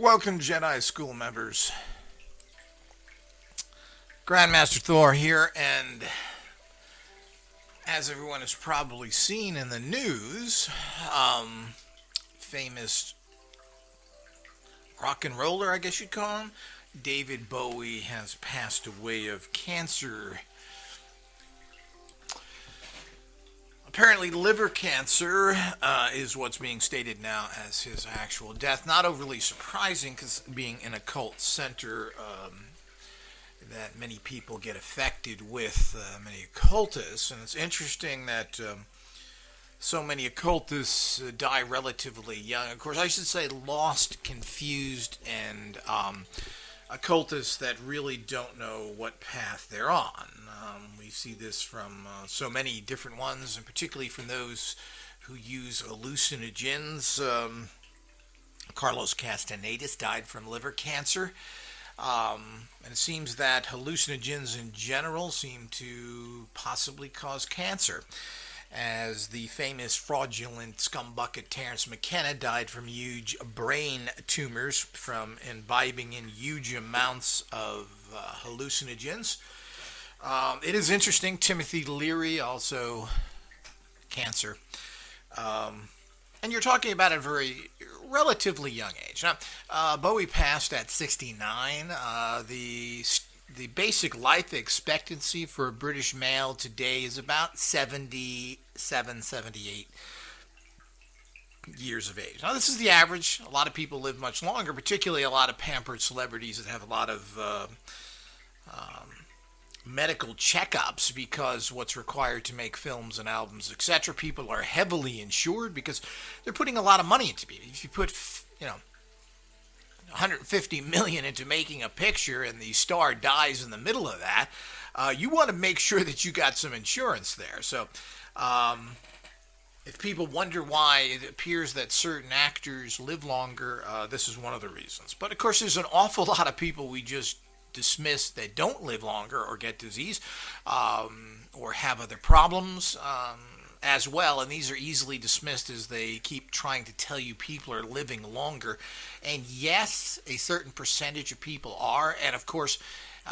Welcome, Jedi School members. Grandmaster Thor here, and as everyone has probably seen in the news, famous rock and roller, I guess you'd call him, David Bowie has passed away of cancer. Apparently liver cancer is what's being stated now as his actual death. Not overly surprising, because being an occult center that many people get affected with, many occultists. And it's interesting that so many occultists die relatively young. Of course, I should say lost, confused, and occultists that really don't know what path they're on. We see this from so many different ones, and particularly from those who use hallucinogens. Carlos Castaneda's died from liver cancer. And it seems that hallucinogens in general seem to possibly cause cancer, as the famous fraudulent scumbucket Terence McKenna died from huge brain tumors from imbibing in huge amounts of hallucinogens. It is interesting, Timothy Leary, also cancer. And you're talking about a very relatively young age. Now, Bowie passed at 69. The basic life expectancy for a British male today is about 77, 78 years of age. Now, this is the average. A lot of people live much longer, particularly a lot of pampered celebrities that have a lot of medical checkups, because what's required to make films and albums, etc. People are heavily insured because they're putting a lot of money into it. If you put, 150 million into making a picture and the star dies in the middle of that, you want to make sure that you got some insurance there. So if people wonder why it appears that certain actors live longer, this is one of the reasons. But of course, there's an awful lot of people we just dismiss that don't live longer or get disease or have other problems as well, and these are easily dismissed as they keep trying to tell you people are living longer. And yes, a certain percentage of people are, and of course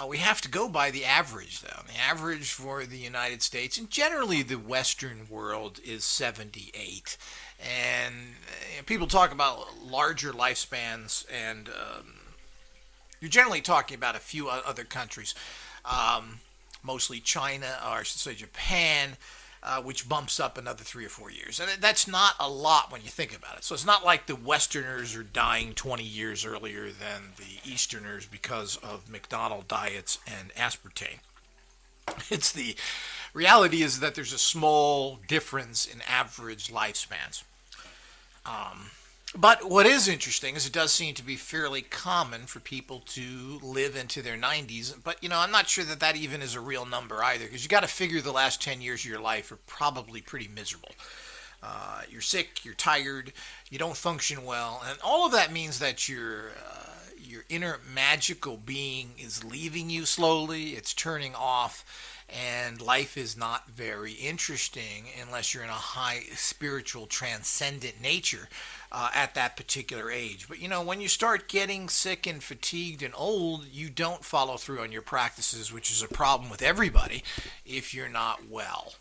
we have to go by the average, though. The average for the United States and generally the Western world is 78. And people talk about larger lifespans, and you're generally talking about a few other countries, mostly China, or I should say Japan, which bumps up another 3 or 4 years. And that's not a lot when you think about it. So it's not like the Westerners are dying 20 years earlier than the Easterners because of McDonald's diets and aspartame. It's the reality is that there's a small difference in average lifespans. But what is interesting is it does seem to be fairly common for people to live into their 90s. But, I'm not sure that even is a real number either, because you got to figure the last 10 years of your life are probably pretty miserable. You're sick, you're tired, you don't function well, and all of that means that your inner magical being is leaving you slowly, it's turning off, and life is not very interesting unless you're in a high spiritual transcendent nature at that particular age. But when you start getting sick and fatigued and old, you don't follow through on your practices, which is a problem with everybody if you're not well.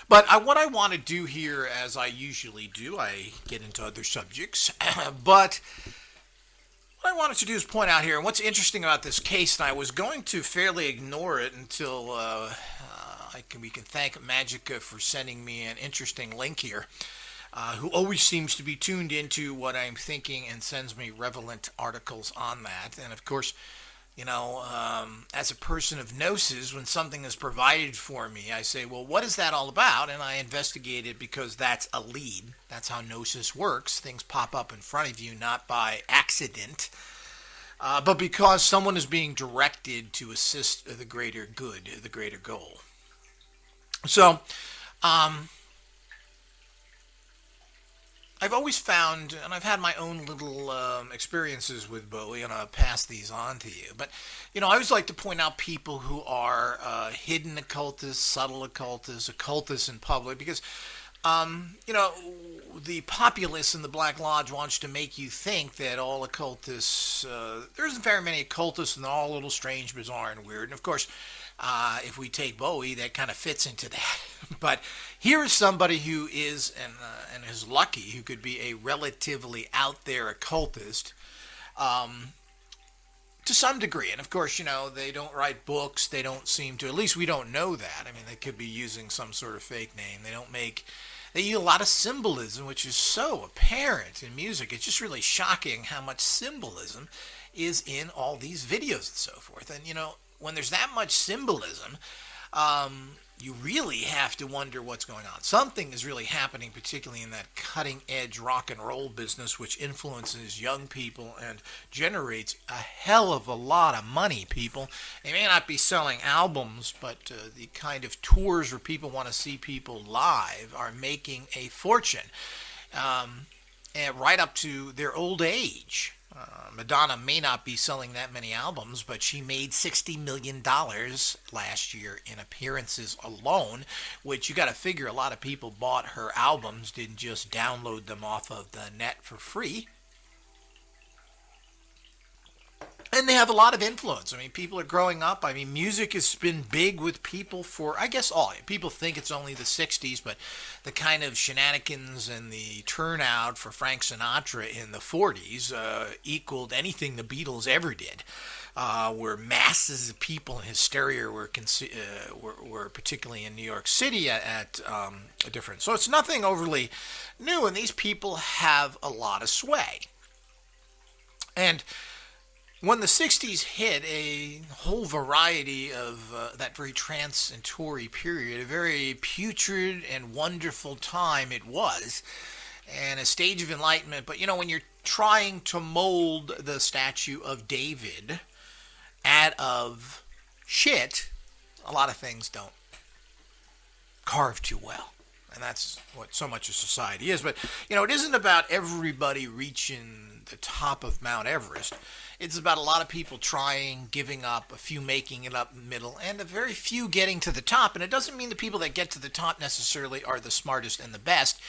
But what I want to do here, as I usually do, I get into other subjects, but what I wanted to do is point out here, and what's interesting about this case, and I was going to fairly ignore it until we can thank Magica for sending me an interesting link here, who always seems to be tuned into what I'm thinking and sends me relevant articles on that. And of course, as a person of Gnosis, when something is provided for me, I say, well, what is that all about? And I investigate it because that's a lead. That's how Gnosis works. Things pop up in front of you, not by accident, but because someone is being directed to assist the greater good, the greater goal. So, I've always found, and I've had my own little experiences with Bowie, and I'll pass these on to you. But, I always like to point out people who are hidden occultists, subtle occultists, occultists in public, because You know, the populace in the Black Lodge wants to make you think that all occultists, there isn't very many occultists and they're all a little strange, bizarre, and weird. And of course, if we take Bowie, that kind of fits into that. But here is somebody who is, and is lucky, who could be a relatively out there occultist. To some degree. And of course, you know, they don't write books. They don't seem to, at least we don't know that. I mean, they could be using some sort of fake name. They use a lot of symbolism, which is so apparent in music. It's just really shocking how much symbolism is in all these videos and so forth. And, you know, when there's that much symbolism, you really have to wonder what's going on. Something is really happening, particularly in that cutting edge rock and roll business, which influences young people and generates a hell of a lot of money, people. They may not be selling albums, but the kind of tours where people want to see people live are making a fortune, and right up to their old age. Madonna may not be selling that many albums, but she made $60 million last year in appearances alone, which you got to figure a lot of people bought her albums, didn't just download them off of the net for free. And they have a lot of influence. I mean, people are growing up. I mean, music has been big with people for, I guess, all. People think it's only the 60s, but the kind of shenanigans and the turnout for Frank Sinatra in the 40s equaled anything the Beatles ever did. Where masses of people in hysteria were particularly in New York City at a different. So it's nothing overly new, and these people have a lot of sway. And when the 60s hit, a whole variety of that very transitory period, a very putrid and wonderful time it was, and a stage of enlightenment. But, you know, when you're trying to mold the statue of David out of shit, a lot of things don't carve too well. And that's what so much of society is. But, you know, it isn't about everybody reaching the top of Mount Everest. It's about a lot of people trying, giving up, a few making it up in the middle, and a very few getting to the top. And it doesn't mean the people that get to the top necessarily are the smartest and the best.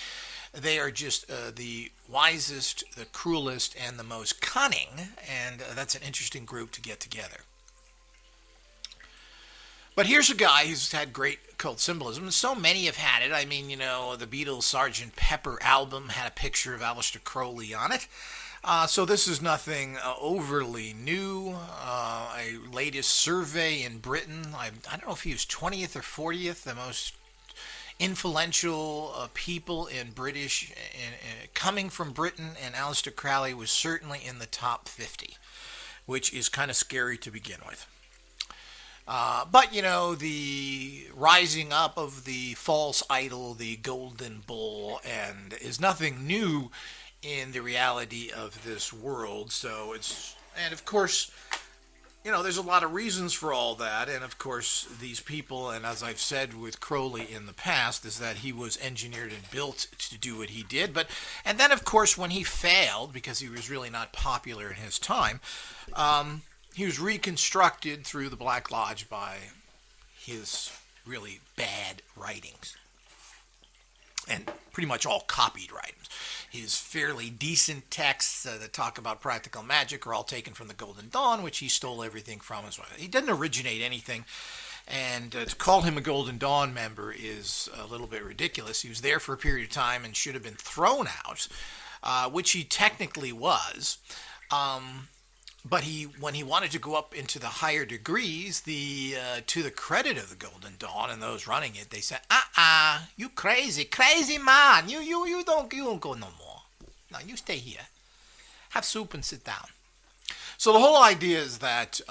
They are just the wisest, the cruelest, and the most cunning. And that's an interesting group to get together. But here's a guy who's had great occult symbolism, and so many have had it. I mean, you know, the Beatles' Sgt. Pepper album had a picture of Aleister Crowley on it. So this is nothing overly new. A latest survey in Britain, I don't know if he was 20th or 40th, the most influential people in British, coming from Britain, and Aleister Crowley was certainly in the top 50, which is kind of scary to begin with. But, you know, the rising up of the false idol, the golden bull, and is nothing new in the reality of this world. So it's, and of course, you know, there's a lot of reasons for all that. And of course, these people, and as I've said with Crowley in the past, is that he was engineered and built to do what he did. But, and then of course, when he failed, because he was really not popular in his time, he was reconstructed through the Black Lodge by his really bad writings. And pretty much all copied writings. His fairly decent texts that talk about practical magic are all taken from the Golden Dawn, which he stole everything from as well. He didn't originate anything, and to call him a Golden Dawn member is a little bit ridiculous. He was there for a period of time and should have been thrown out, which he technically was. But when he wanted to go up into the higher degrees, to the credit of the Golden Dawn and those running it, they said, you crazy man, you don't go no more. No, you stay here, have soup and sit down. So the whole idea is that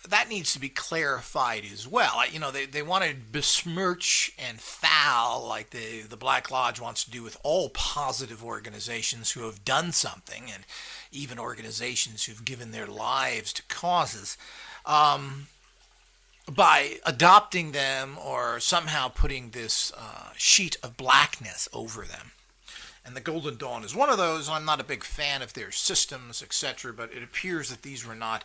that needs to be clarified as well. You know, they want to besmirch and foul, like the Black Lodge wants to do with all positive organizations who have done something, and even organizations who've given their lives to causes, by adopting them or somehow putting this sheet of blackness over them. And the Golden Dawn is one of those. I'm not a big fan of their systems, etc., but it appears that these were not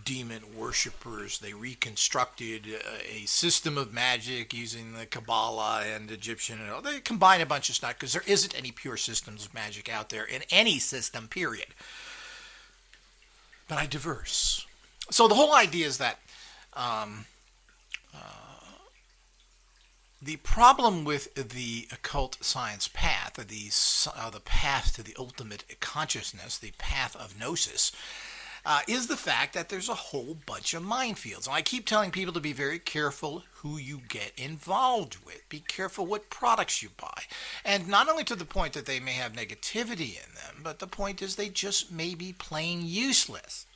demon worshippers. They reconstructed a system of magic using the Kabbalah and Egyptian. And all. They combine a bunch of stuff because there isn't any pure systems of magic out there in any system, period. But I diverse. So the whole idea is that the problem with the occult science path, the path to the ultimate consciousness, the path of Gnosis, is the fact that there's a whole bunch of minefields. And I keep telling people to be very careful who you get involved with. Be careful what products you buy. And not only to the point that they may have negativity in them, but the point is they just may be plain useless.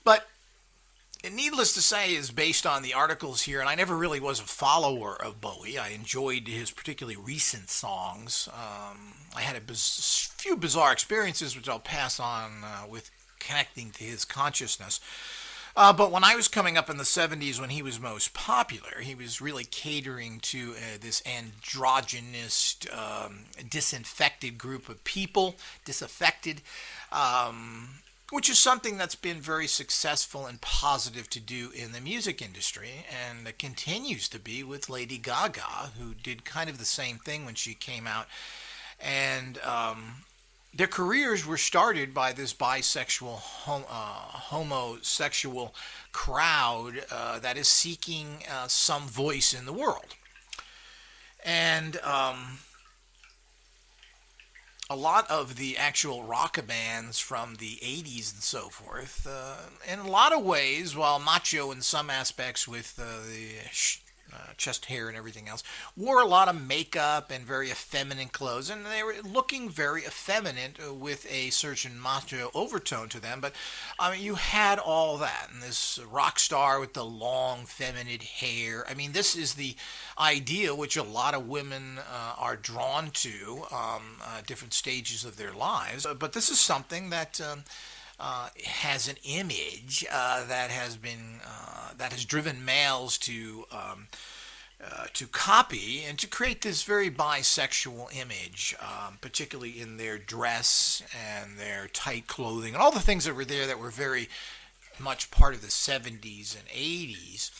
But needless to say, is based on the articles here, and I never really was a follower of Bowie. I enjoyed his particularly recent songs. I had a few bizarre experiences, which I'll pass on with connecting to his consciousness. But when I was coming up in the 70s, when he was most popular, he was really catering to this androgynous, disinfected group of people, disaffected, which is something that's been very successful and positive to do in the music industry, and it continues to be with Lady Gaga, who did kind of the same thing when she came out. And their careers were started by this bisexual, homosexual crowd that is seeking some voice in the world. And a lot of the actual rock bands from the 80s and so forth, in a lot of ways, while macho in some aspects with the chest hair and everything else, wore a lot of makeup and very effeminate clothes, and they were looking very effeminate with a certain macho overtone to them. But I mean, you had all that, and this rock star with the long feminine hair. I mean, this is the idea which a lot of women are drawn to, different stages of their lives. But this is something that has an image that has been that has driven males to copy and to create this very bisexual image, particularly in their dress and their tight clothing and all the things that were there that were very much part of the 70s and 80s.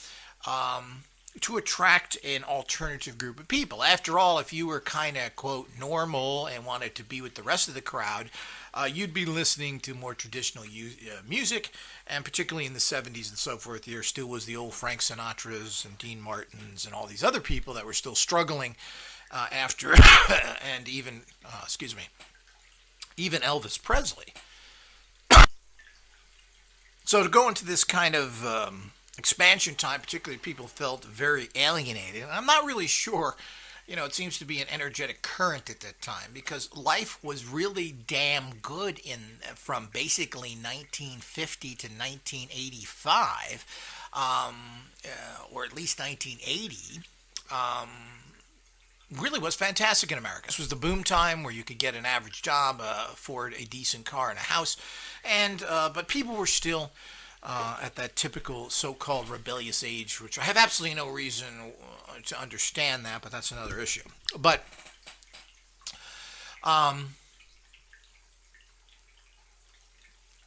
To attract an alternative group of people. After all, if you were kind of, quote, normal and wanted to be with the rest of the crowd, you'd be listening to more traditional music, and particularly in the 70s and so forth, there still was the old Frank Sinatras and Dean Martins and all these other people that were still struggling after, and even, even Elvis Presley. So to go into this kind of expansion time, particularly people felt very alienated. I'm not really sure, it seems to be an energetic current at that time because life was really damn good from basically 1950 to 1985, or at least 1980. Really was fantastic in America. This was the boom time where you could get an average job, afford a decent car and a house, and but people were still at that typical so-called rebellious age, which I have absolutely no reason to understand that, but that's another issue. But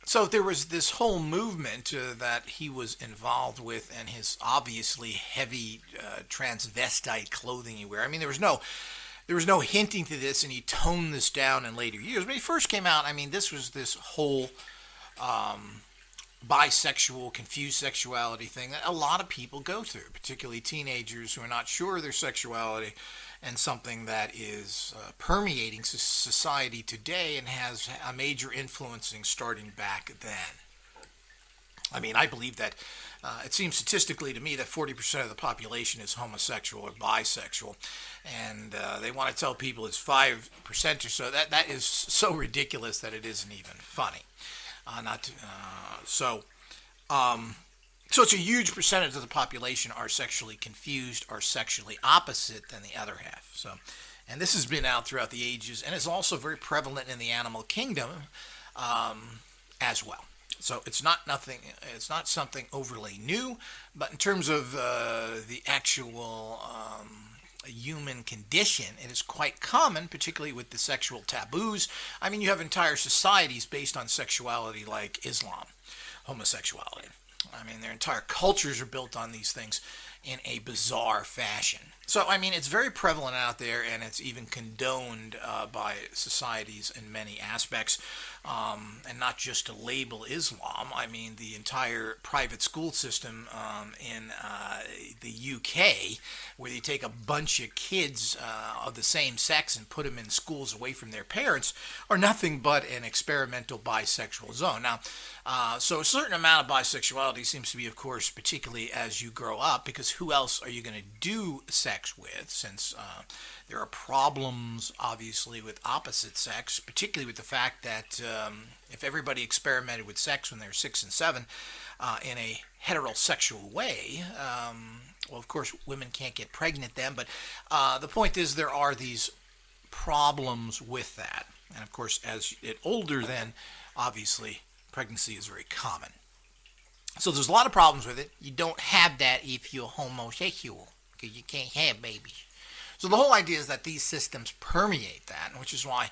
so there was this whole movement that he was involved with, and his obviously heavy transvestite clothing he wear. I mean, there was no hinting to this, and he toned this down in later years. When he first came out, I mean, this was this whole bisexual, confused sexuality thing that a lot of people go through, particularly teenagers who are not sure of their sexuality, and something that is permeating society today and has a major influencing starting back then. I mean, I believe that it seems statistically to me that 40% of the population is homosexual or bisexual, and they want to tell people it's 5% or so. That is so ridiculous that it isn't even funny. So it's a huge percentage of the population are sexually confused or sexually opposite than the other half. So, and this has been out throughout the ages, and is also very prevalent in the animal kingdom as well. So it's not something overly new, but in terms of the actual human condition. It is quite common, particularly with the sexual taboos. I mean, you have entire societies based on sexuality, like Islam, homosexuality. I mean, their entire cultures are built on these things in a bizarre fashion. So, I mean, it's very prevalent out there, and it's even condoned by societies in many aspects. And not just to label Islam. I mean, the entire private school system in the UK, where you take a bunch of kids of the same sex and put them in schools away from their parents, are nothing but an experimental bisexual zone. Now, so a certain amount of bisexuality seems to be, of course, particularly as you grow up, because who else are you going to do sex with, since there are problems, obviously, with opposite sex, particularly with the fact that if everybody experimented with sex when they were 6 and 7 in a heterosexual way, well, of course, women can't get pregnant then, but the point is there are these problems with that. And, of course, as you get older, then, obviously, pregnancy is very common. So there's a lot of problems with it. You don't have that if you're homosexual, because you can't have babies. So the whole idea is that these systems permeate that, which is why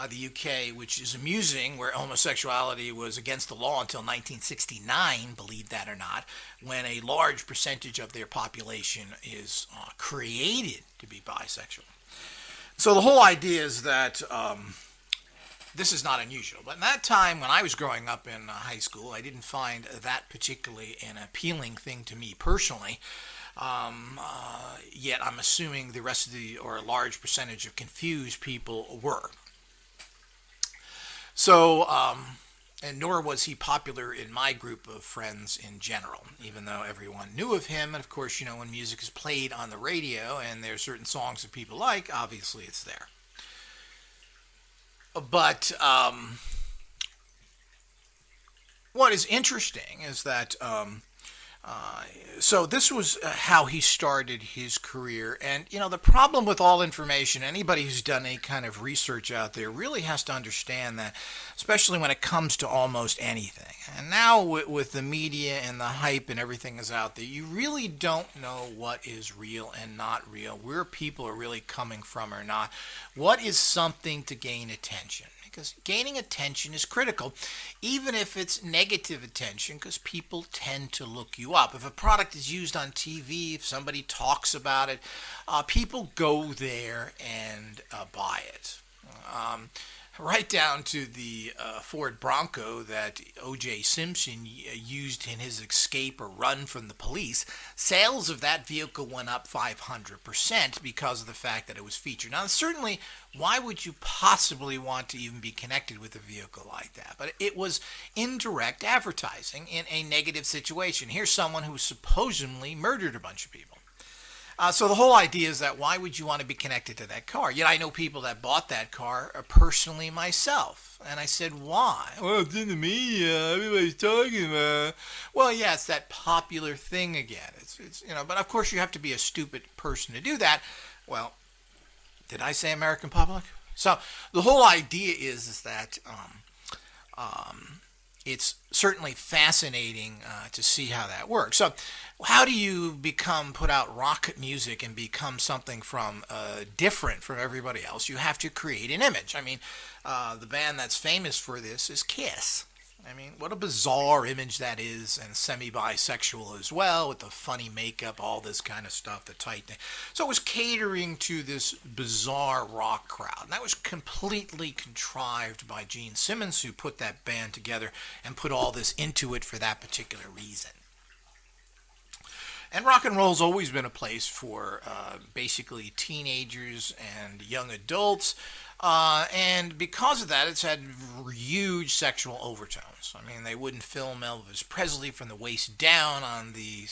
the UK, which is amusing, where homosexuality was against the law until 1969, believe that or not, when a large percentage of their population is created to be bisexual. So the whole idea is that this is not unusual. But in that time, when I was growing up in high school, I didn't find that particularly an appealing thing to me personally. Yet I'm assuming the rest of or a large percentage of confused people were. So, and nor was he popular in my group of friends in general, even though everyone knew of him. And of course, you know, when music is played on the radio and there are certain songs that people like, obviously it's there. But what is interesting is that so this was how he started his career. And, you know, the problem with all information, anybody who's done any kind of research out there really has to understand that, especially when it comes to almost anything. And now with the media and the hype and everything is out there, you really don't know what is real and not real, where people are really coming from or not, what is something to gain attention. Because gaining attention is critical, even if it's negative attention, because people tend to look you up. If a product is used on TV, if somebody talks about it, people go there and buy it. Right down to the Ford Bronco that O.J. Simpson used in his escape or run from the police. Sales of that vehicle went up 500% because of the fact that it was featured. Now, certainly, why would you possibly want to even be connected with a vehicle like that? But it was indirect advertising in a negative situation. Here's someone who supposedly murdered a bunch of people. So the whole idea is that why would you want to be connected to that car? Yet I know people that bought that car personally myself. And I said, why? Well, it's in the media. Everybody's talking about it. Well, yeah, it's that popular thing again. It's you know, but of course you have to be a stupid person to do that. Well, did I say American public? So the whole idea is that it's certainly fascinating to see how that works. So how do you put out rock music and become something from different from everybody else? You have to create an image. I mean, the band that's famous for this is Kiss. I mean, what a bizarre image that is, and semi-bisexual as well, with the funny makeup, all this kind of stuff, the tight thing. So it was catering to this bizarre rock crowd. And that was completely contrived by Gene Simmons, who put that band together and put all this into it for that particular reason. And rock and roll's always been a place for basically teenagers and young adults. And because of that, it's had huge sexual overtones. I mean, they wouldn't film Elvis Presley from the waist down on the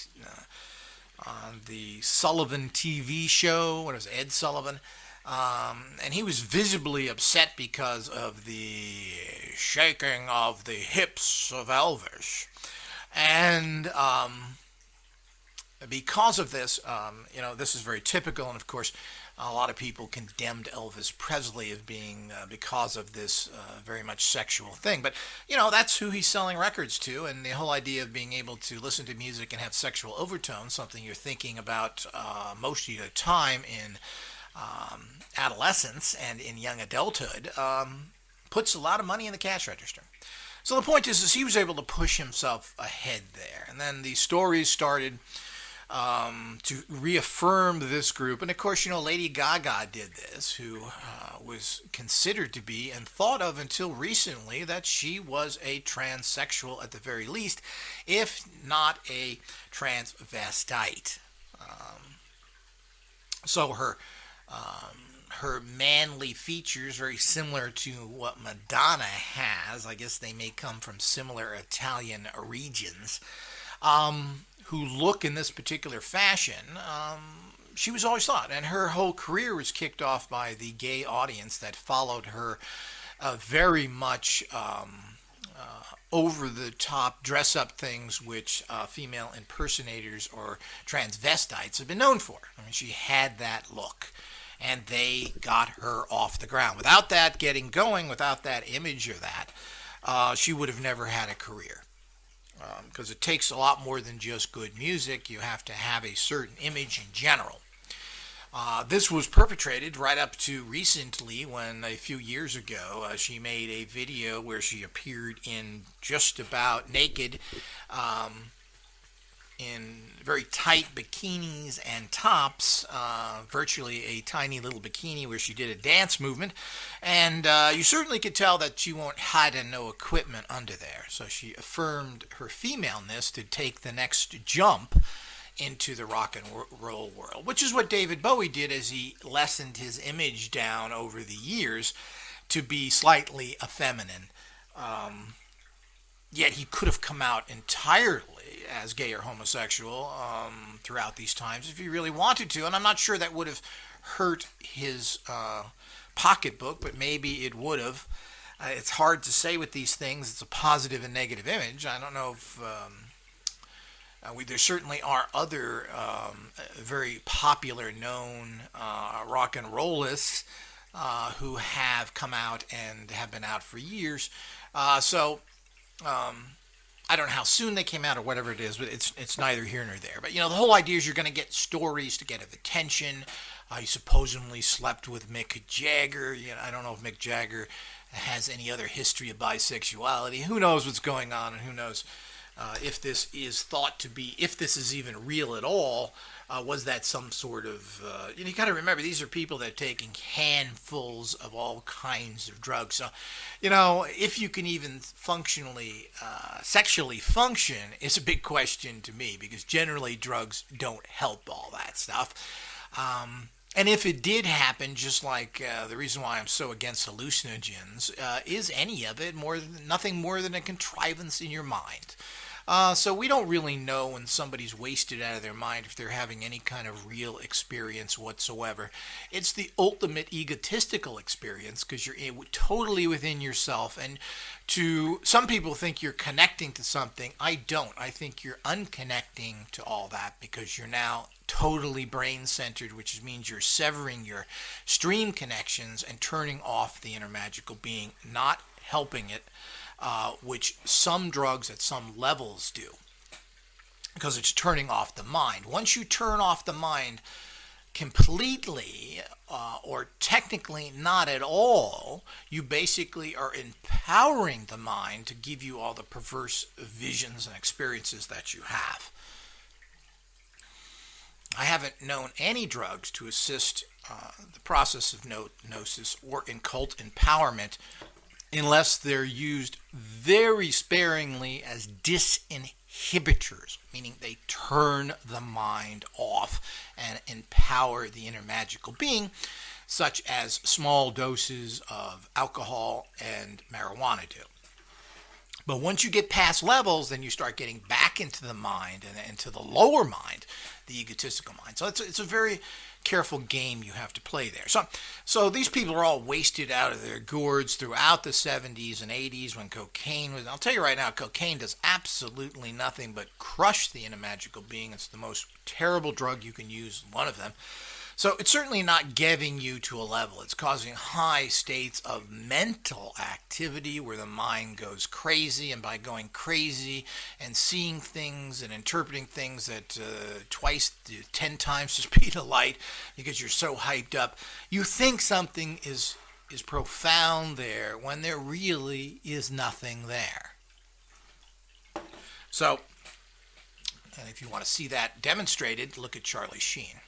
Sullivan TV show. What was it, Ed Sullivan? And he was visibly upset because of the shaking of the hips of Elvis. And because of this, you know, this is very typical. And of course, A lot of people condemned Elvis Presley as being because of this very much sexual thing. But, that's who he's selling records to. And the whole idea of being able to listen to music and have sexual overtones, something you're thinking about most of the time in adolescence and in young adulthood, puts a lot of money in the cash register. So the point is he was able to push himself ahead there. And then the stories started to reaffirm this group. And of course, Lady Gaga did this, who was considered to be and thought of until recently that she was a transsexual at the very least, if not a transvestite. So her manly features very similar to what Madonna has. I guess they may come from similar Italian regions. Who look in this particular fashion, she was always thought. And her whole career was kicked off by the gay audience that followed her very much over-the-top dress-up things which female impersonators or transvestites have been known for. I mean, she had that look. And they got her off the ground. Without that getting going, without that image of that, she would have never had a career. Because it takes a lot more than just good music. You have to have a certain image in general. This was perpetrated right up to recently when a few years ago she made a video where she appeared in just about naked in very tight bikinis and tops, virtually a tiny little bikini where she did a dance movement, and you certainly could tell that she won't hide no equipment under there. So she affirmed her femaleness to take the next jump into the rock and roll world, which is what David Bowie did as he lessened his image down over the years to be slightly effeminate. Yet he could have come out entirely as gay or homosexual throughout these times if he really wanted to. And I'm not sure that would have hurt his pocketbook, but maybe it would have. It's hard to say with these things. It's a positive and negative image. I don't know if... there certainly are other very popular, known rock and rollists who have come out and have been out for years. I don't know how soon they came out or whatever it is, but it's neither here nor there. But, the whole idea is you're going to get stories to get attention. He supposedly slept with Mick Jagger. I don't know if Mick Jagger has any other history of bisexuality. Who knows what's going on, and who knows if this is thought to be, if this is even real at all. Was that some sort of, you got to remember, these are people that are taking handfuls of all kinds of drugs. So, if you can even functionally, sexually function is a big question to me, because generally drugs don't help all that stuff. And if it did happen, just like the reason why I'm so against hallucinogens, is any of it nothing more than a contrivance in your mind. So we don't really know when somebody's wasted out of their mind if they're having any kind of real experience whatsoever. It's the ultimate egotistical experience because you're totally within yourself. And to some people think you're connecting to something. I don't. I think you're unconnecting to all that because you're now totally brain-centered, which means you're severing your stream connections and turning off the inner magical being, not helping it. Which some drugs at some levels do, because it's turning off the mind. Once you turn off the mind completely, or technically not at all, you basically are empowering the mind to give you all the perverse visions and experiences that you have. I haven't known any drugs to assist the process of gnosis or occult empowerment unless they're used very sparingly as disinhibitors, meaning they turn the mind off and empower the inner magical being, such as small doses of alcohol and marijuana do. But once you get past levels, then you start getting back into the mind and into the lower mind, the egotistical mind. So it's a very careful game you have to play there. So these people are all wasted out of their gourds throughout the 70s and 80s when cocaine was... I'll tell you right now, cocaine does absolutely nothing but crush the inner magical being. It's the most terrible drug you can use, one of them. So it's certainly not getting you to a level. It's causing high states of mental activity where the mind goes crazy, and by going crazy and seeing things and interpreting things at twice, 10 times the speed of light because you're so hyped up, you think something is profound there when there really is nothing there. So, and if you want to see that demonstrated, look at Charlie Sheen.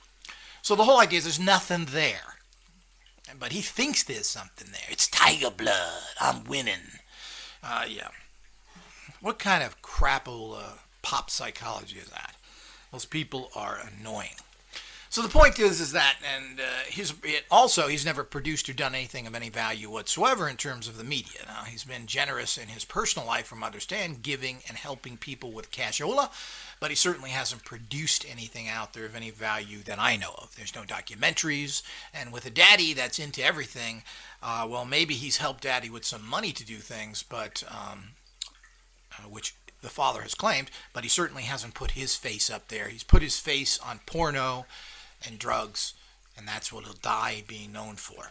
So the whole idea is there's nothing there. But he thinks there's something there. It's tiger blood. I'm winning. Yeah. What kind of crapola pop psychology is that? Those people are annoying. So the point is that, and he's never produced or done anything of any value whatsoever in terms of the media. Now, he's been generous in his personal life, from what I understand, giving and helping people with cashola, but he certainly hasn't produced anything out there of any value that I know of. There's no documentaries, and with a daddy that's into everything, well, maybe he's helped daddy with some money to do things, but which the father has claimed, but he certainly hasn't put his face up there. He's put his face on porno and drugs, and that's what he'll die being known for.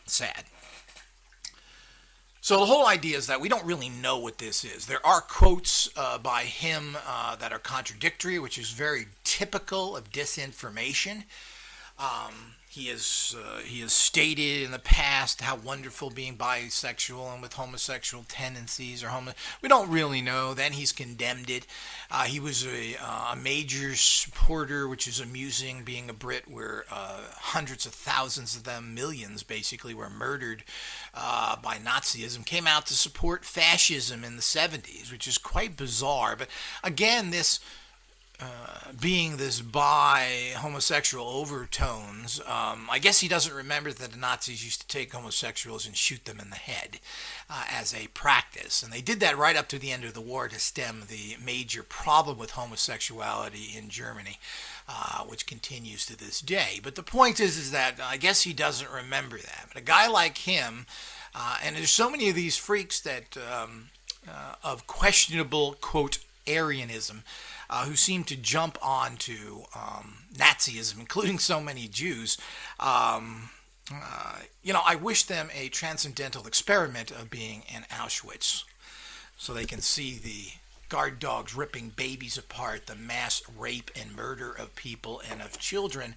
Sad. So the whole idea is that we don't really know what this is. There are quotes by him that are contradictory, which is very typical of disinformation. He has stated in the past how wonderful being bisexual and with homosexual tendencies we don't really know. Then he's condemned it. He was a major supporter, which is amusing, being a Brit, where hundreds of thousands of them, millions basically, were murdered by Nazism, came out to support fascism in the 70s, which is quite bizarre. But again, this being this homosexual overtones, I guess he doesn't remember that the Nazis used to take homosexuals and shoot them in the head as a practice. And they did that right up to the end of the war to stem the major problem with homosexuality in Germany, which continues to this day. But the point is that I guess he doesn't remember that. But a guy like him, and there's so many of these freaks that of questionable, quote, Aryanism, who seem to jump onto Nazism, including so many Jews. I wish them a transcendental experiment of being in Auschwitz, so they can see the guard dogs ripping babies apart, the mass rape and murder of people and of children,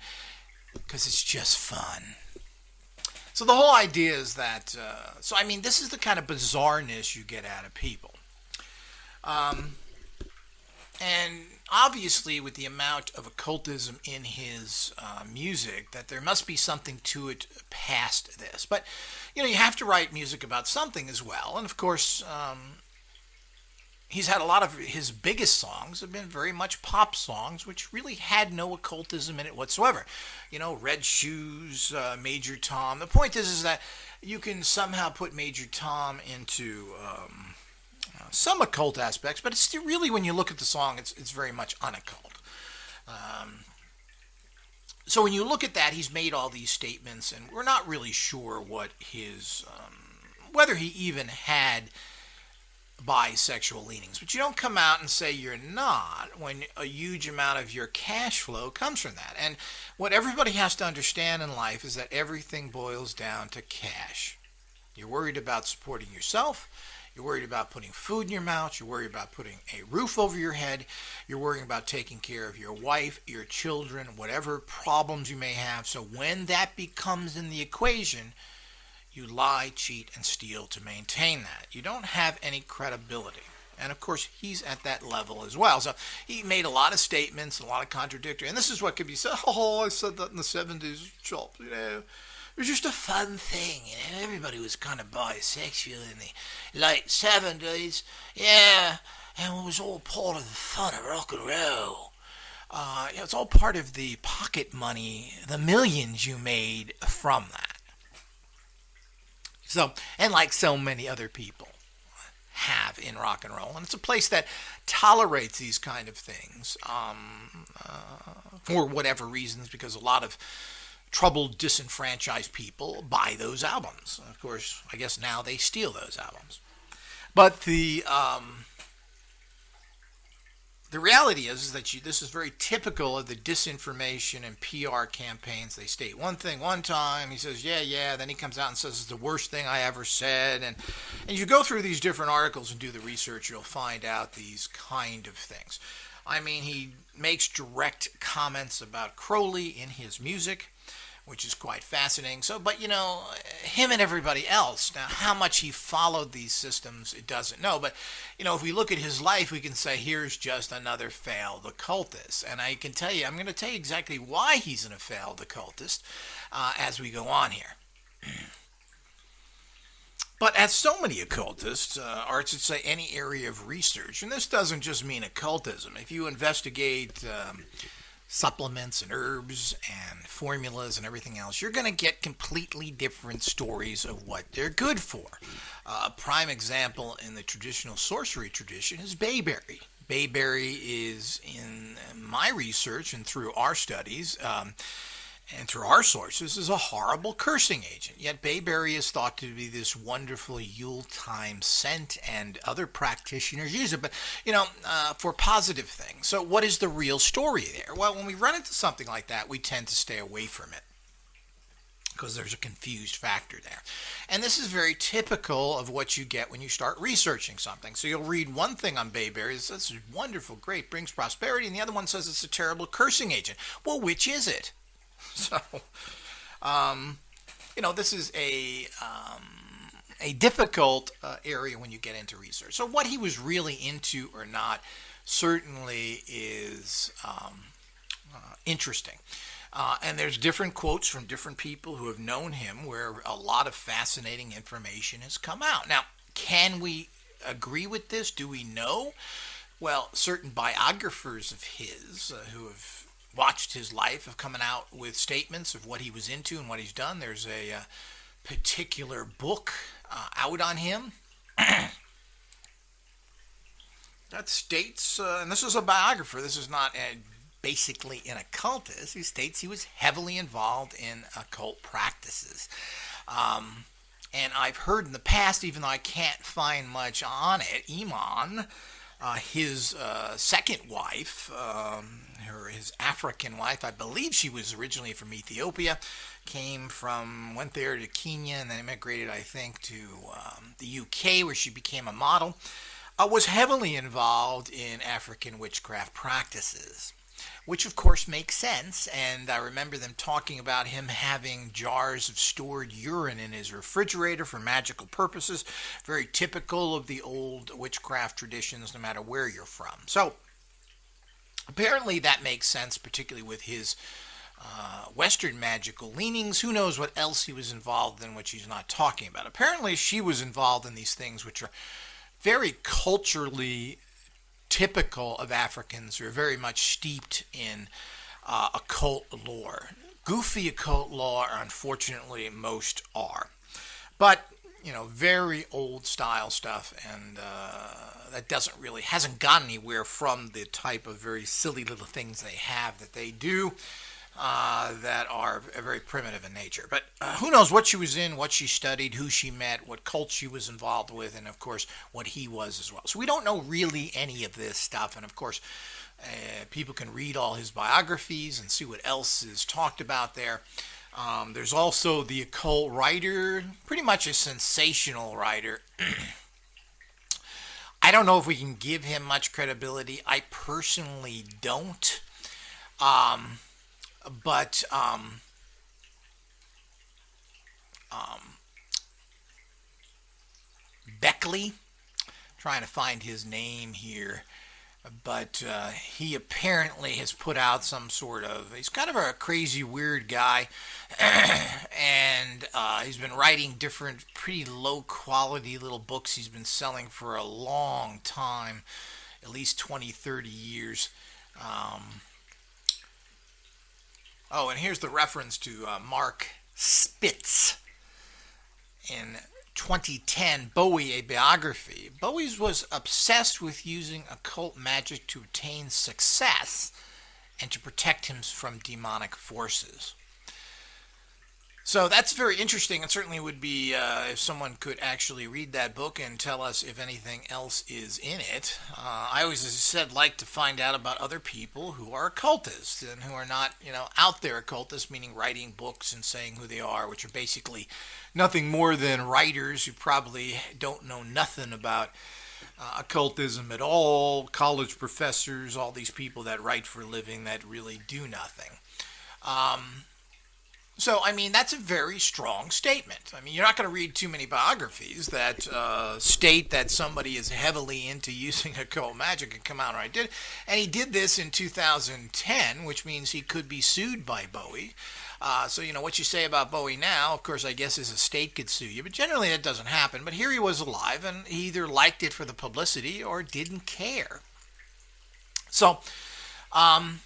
because it's just fun. So the whole idea is that, this is the kind of bizarreness you get out of people. And obviously, with the amount of occultism in his music, that there must be something to it past this. But, you have to write music about something as well. And, of course, he's had a lot of his biggest songs have been very much pop songs, which really had no occultism in it whatsoever. Red Shoes, Major Tom. The point is that you can somehow put Major Tom into some occult aspects, but it's still really, when you look at the song, it's very much unoccult. So when you look at that, he's made all these statements, and we're not really sure what his, whether he even had bisexual leanings. But you don't come out and say you're not when a huge amount of your cash flow comes from that. And what everybody has to understand in life is that everything boils down to cash. You're worried about supporting yourself. You're worried about putting food in your mouth. You're worried about putting a roof over your head. You're worrying about taking care of your wife, your children, whatever problems you may have. So when that becomes in the equation, you lie, cheat, and steal to maintain that. You don't have any credibility. And of course, he's at that level as well. So he made a lot of statements, a lot of contradictory. And this is what could be said. Oh, I said that in the 70s, Chop. It was just a fun thing. Everybody was kind of bisexual in the late 70s. Yeah, and it was all part of the fun of rock and roll. It's all part of the pocket money, the millions you made from that. So, and like so many other people have in rock and roll. And it's a place that tolerates these kind of things for whatever reasons, because a lot of troubled, disenfranchised people buy those albums. Of course, I guess now they steal those albums. But the The reality is that this is very typical of the disinformation and PR campaigns. They state one thing one time, he says, yeah, yeah, then he comes out and says it's the worst thing I ever said. And you go through these different articles and do the research, you'll find out these kind of things. I mean, he makes direct comments about Crowley in his music, which is quite fascinating. So, but him and everybody else, now how much he followed these systems, it doesn't know. But, if we look at his life, we can say, here's just another failed occultist. And I'm going to tell you exactly why he's a failed occultist as we go on here. But as so many occultists, or I should say any area of research, and this doesn't just mean occultism. If you investigate supplements and herbs and formulas and everything else, you're going to get completely different stories of what they're good for. A prime example in the traditional sorcery tradition is bayberry. Bayberry is, in my research and through our studies, and through our sources, is a horrible cursing agent. Yet bayberry is thought to be this wonderful Yuletime scent, and other practitioners use it, but for positive things. So what is the real story there? Well, when we run into something like that, we tend to stay away from it because there's a confused factor there. And this is very typical of what you get when you start researching something. So you'll read one thing on bayberry that says it's wonderful, great, brings prosperity, and the other one says it's a terrible cursing agent. Well, which is it? So, this is a difficult area when you get into research. So what he was really into or not certainly is interesting. And there's different quotes from different people who have known him where a lot of fascinating information has come out. Now, can we agree with this? Do we know? Well, certain biographers of his who have watched his life have come out with statements of what he was into and what he's done. There's a particular book out on him that states, and this is a biographer, this is not basically an occultist, he states he was heavily involved in occult practices. And I've heard in the past, even though I can't find much on it, Iman, his second wife, his African wife, I believe she was originally from Ethiopia, went there to Kenya and then immigrated, I think, to the UK where she became a model, was heavily involved in African witchcraft practices, which of course makes sense. And I remember them talking about him having jars of stored urine in his refrigerator for magical purposes, very typical of the old witchcraft traditions, no matter where you're from. So apparently that makes sense, particularly with his Western magical leanings. Who knows what else he was involved in, which he's not talking about. Apparently she was involved in these things which are very culturally typical of Africans who are very much steeped in occult lore. Goofy occult lore, unfortunately, most are. But, very old style stuff, and that hasn't gone anywhere from the type of very silly little things they have that they do that are very primitive in nature. But who knows what she was in, what she studied, who she met, what cult she was involved with, and of course what he was as well. So we don't know really any of this stuff, and of course people can read all his biographies and see what else is talked about there. There's also the occult writer, pretty much a sensational writer. I don't know if we can give him much credibility. I personally don't. But Beckley, trying to find his name here, but he apparently has put out he's kind of a crazy, weird guy, and he's been writing different pretty low quality little books he's been selling for a long time, at least 20, 30 years. And here's the reference to Mark Spitz in 2010, Bowie, a biography. Bowie was obsessed with using occult magic to attain success and to protect him from demonic forces. So that's very interesting. It certainly would be if someone could actually read that book and tell us if anything else is in it. I always, as I said, like to find out about other people who are occultists and who are not, out there occultists, meaning writing books and saying who they are, which are basically nothing more than writers who probably don't know nothing about occultism at all, college professors, all these people that write for a living that really do nothing. Um, So, I mean, that's a very strong statement. I mean, you're not going to read too many biographies that state that somebody is heavily into using occult magic and come out and I did. And he did this in 2010, which means he could be sued by Bowie. So, what you say about Bowie now, of course, I guess his estate could sue you. But generally, that doesn't happen. But here he was alive, and he either liked it for the publicity or didn't care. So, um,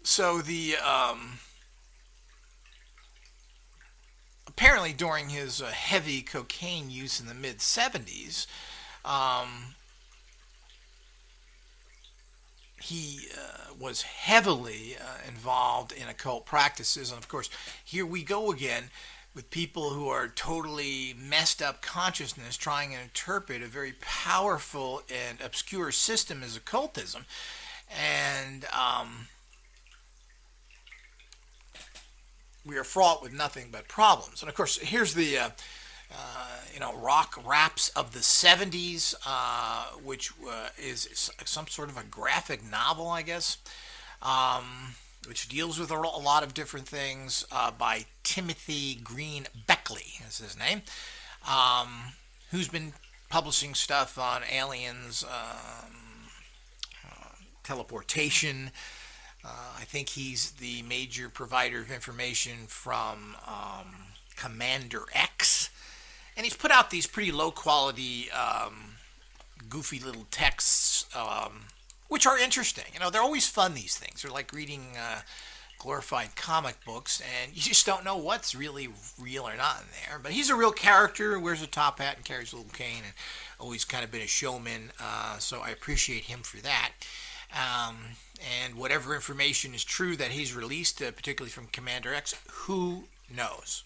So the apparently during his heavy cocaine use in the mid 70s, um, he was heavily involved in occult practices, and of course, here we go again with people who are totally messed up consciousness trying to interpret a very powerful and obscure system as occultism, and we are fraught with nothing but problems. And of course, here's the rock raps of the 70s, which is some sort of a graphic novel, I guess, which deals with a lot of different things by Timothy Green Beckley, is his name, who's been publishing stuff on aliens, teleportation. I think he's the major provider of information from Commander X. And he's put out these pretty low quality, goofy little texts, which are interesting. They're always fun, these things. They're like reading glorified comic books, and you just don't know what's really real or not in there. But he's a real character, wears a top hat and carries a little cane, and always kind of been a showman, so I appreciate him for that. And whatever information is true that he's released, particularly from Commander X, who knows?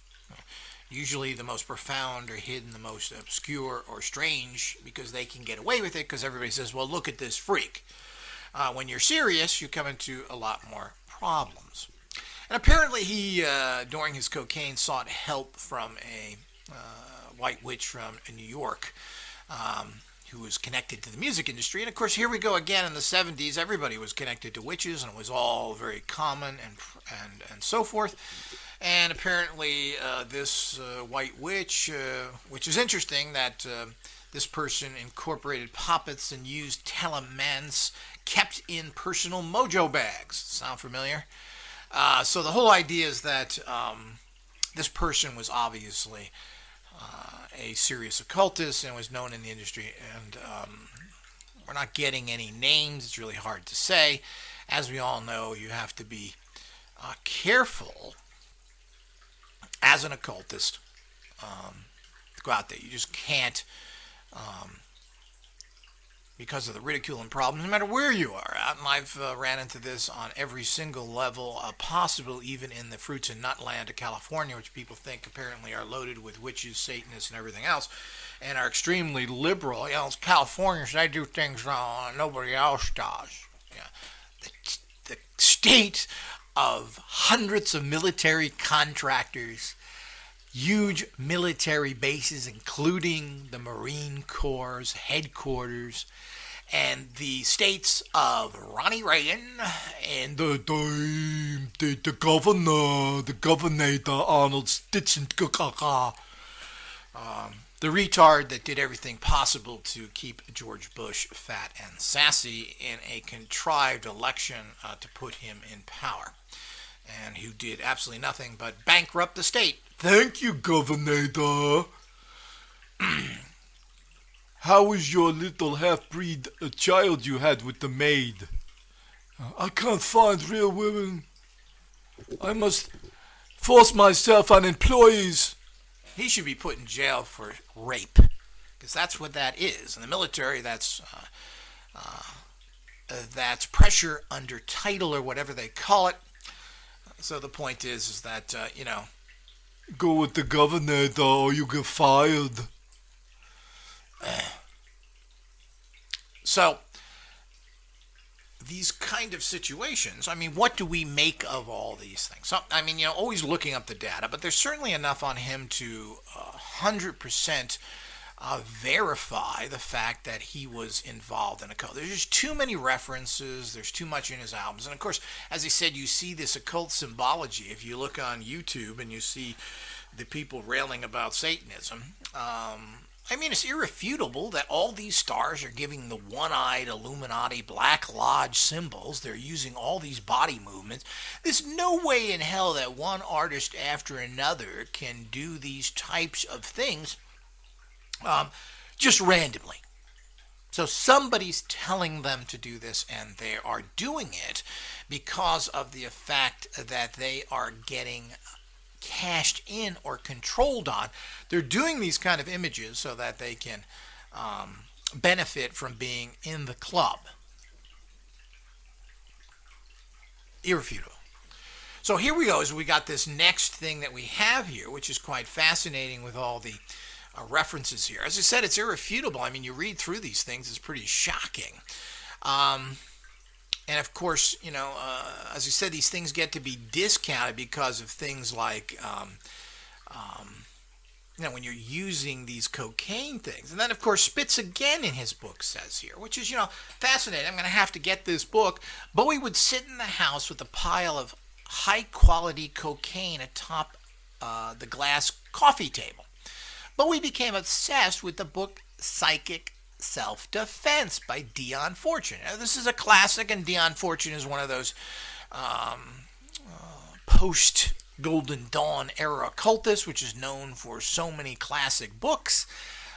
Usually the most profound are hidden, the most obscure or strange, because they can get away with it because everybody says, well, look at this freak. When you're serious, you come into a lot more problems. And apparently he, during his cocaine, sought help from a white witch from New York, who was connected to the music industry. And of course, here we go again in the 70s. Everybody was connected to witches, and it was all very common and so forth. And apparently, this white witch, which is interesting that this person incorporated puppets and used telemans kept in personal mojo bags. Sound familiar? So the whole idea is that this person was obviously a serious occultist and was known in the industry, and we're not getting any names. It's really hard to say. As we all know, you have to be careful as an occultist to go out there. You just can't, because of the ridicule and problems, no matter where you are at. And I've ran into this on every single level possible, even in the fruits and nut land of California, which people think apparently are loaded with witches, Satanists, and everything else, and are extremely liberal. It's Californians, they do things wrong, nobody else does. Yeah. The state of hundreds of military contractors, huge military bases, including the Marine Corps' headquarters, and the states of Ronnie Reagan and the governor, Arnold Stitchen, the retard that did everything possible to keep George Bush fat and sassy in a contrived election to put him in power, and who did absolutely nothing but bankrupt the state. Thank you, Governor. How was your little half-breed child you had with the maid? I can't find real women. I must force myself on employees. He should be put in jail for rape, because that's what that is. In the military, that's pressure under title, or whatever they call it. So the point is that, Go with the governor, though, or you get fired. so these kind of situations, I mean, what do we make of all these things? So, I mean, always looking up the data, but there's certainly enough on him to 100% verify the fact that he was involved in occult. There's just too many references. There's too much in his albums. And of course, as I said, you see this occult symbology. If you look on YouTube and you see the people railing about Satanism, I mean, it's irrefutable that all these stars are giving the one-eyed Illuminati Black Lodge symbols. They're using all these body movements. There's no way in hell that one artist after another can do these types of things just randomly. So somebody's telling them to do this, and they are doing it because of the fact that they are getting cashed in or controlled on. They're doing these kind of images so that they can benefit from being in the club. Irrefutable. So here we go. As we got this next thing that we have here, which is quite fascinating with all the references here. As I said, it's irrefutable. I mean, you read through these things, it's pretty shocking. And of course, as I said, these things get to be discounted because of things like, when you're using these cocaine things. And then, of course, Spitz again in his book says here, which is, fascinating. I'm going to have to get this book. Bowie would sit in the house with a pile of high-quality cocaine atop the glass coffee table. Bowie became obsessed with the book Psychic Self-Defense by Dion Fortune. Now, this is a classic, and Dion Fortune is one of those post-Golden Dawn era occultists, which is known for so many classic books,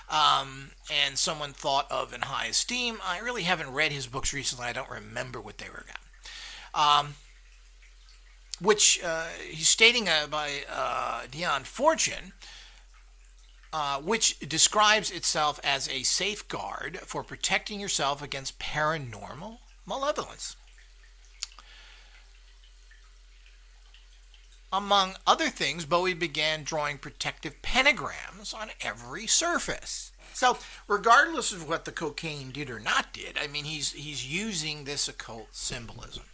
and someone thought of in high esteem. I really haven't read his books recently. I don't remember what they were about. Which he's stating by Dion Fortune, which describes itself as a safeguard for protecting yourself against paranormal malevolence. Among other things, Bowie began drawing protective pentagrams on every surface. So, regardless of what the cocaine did or not did, I mean, he's using this occult symbolism.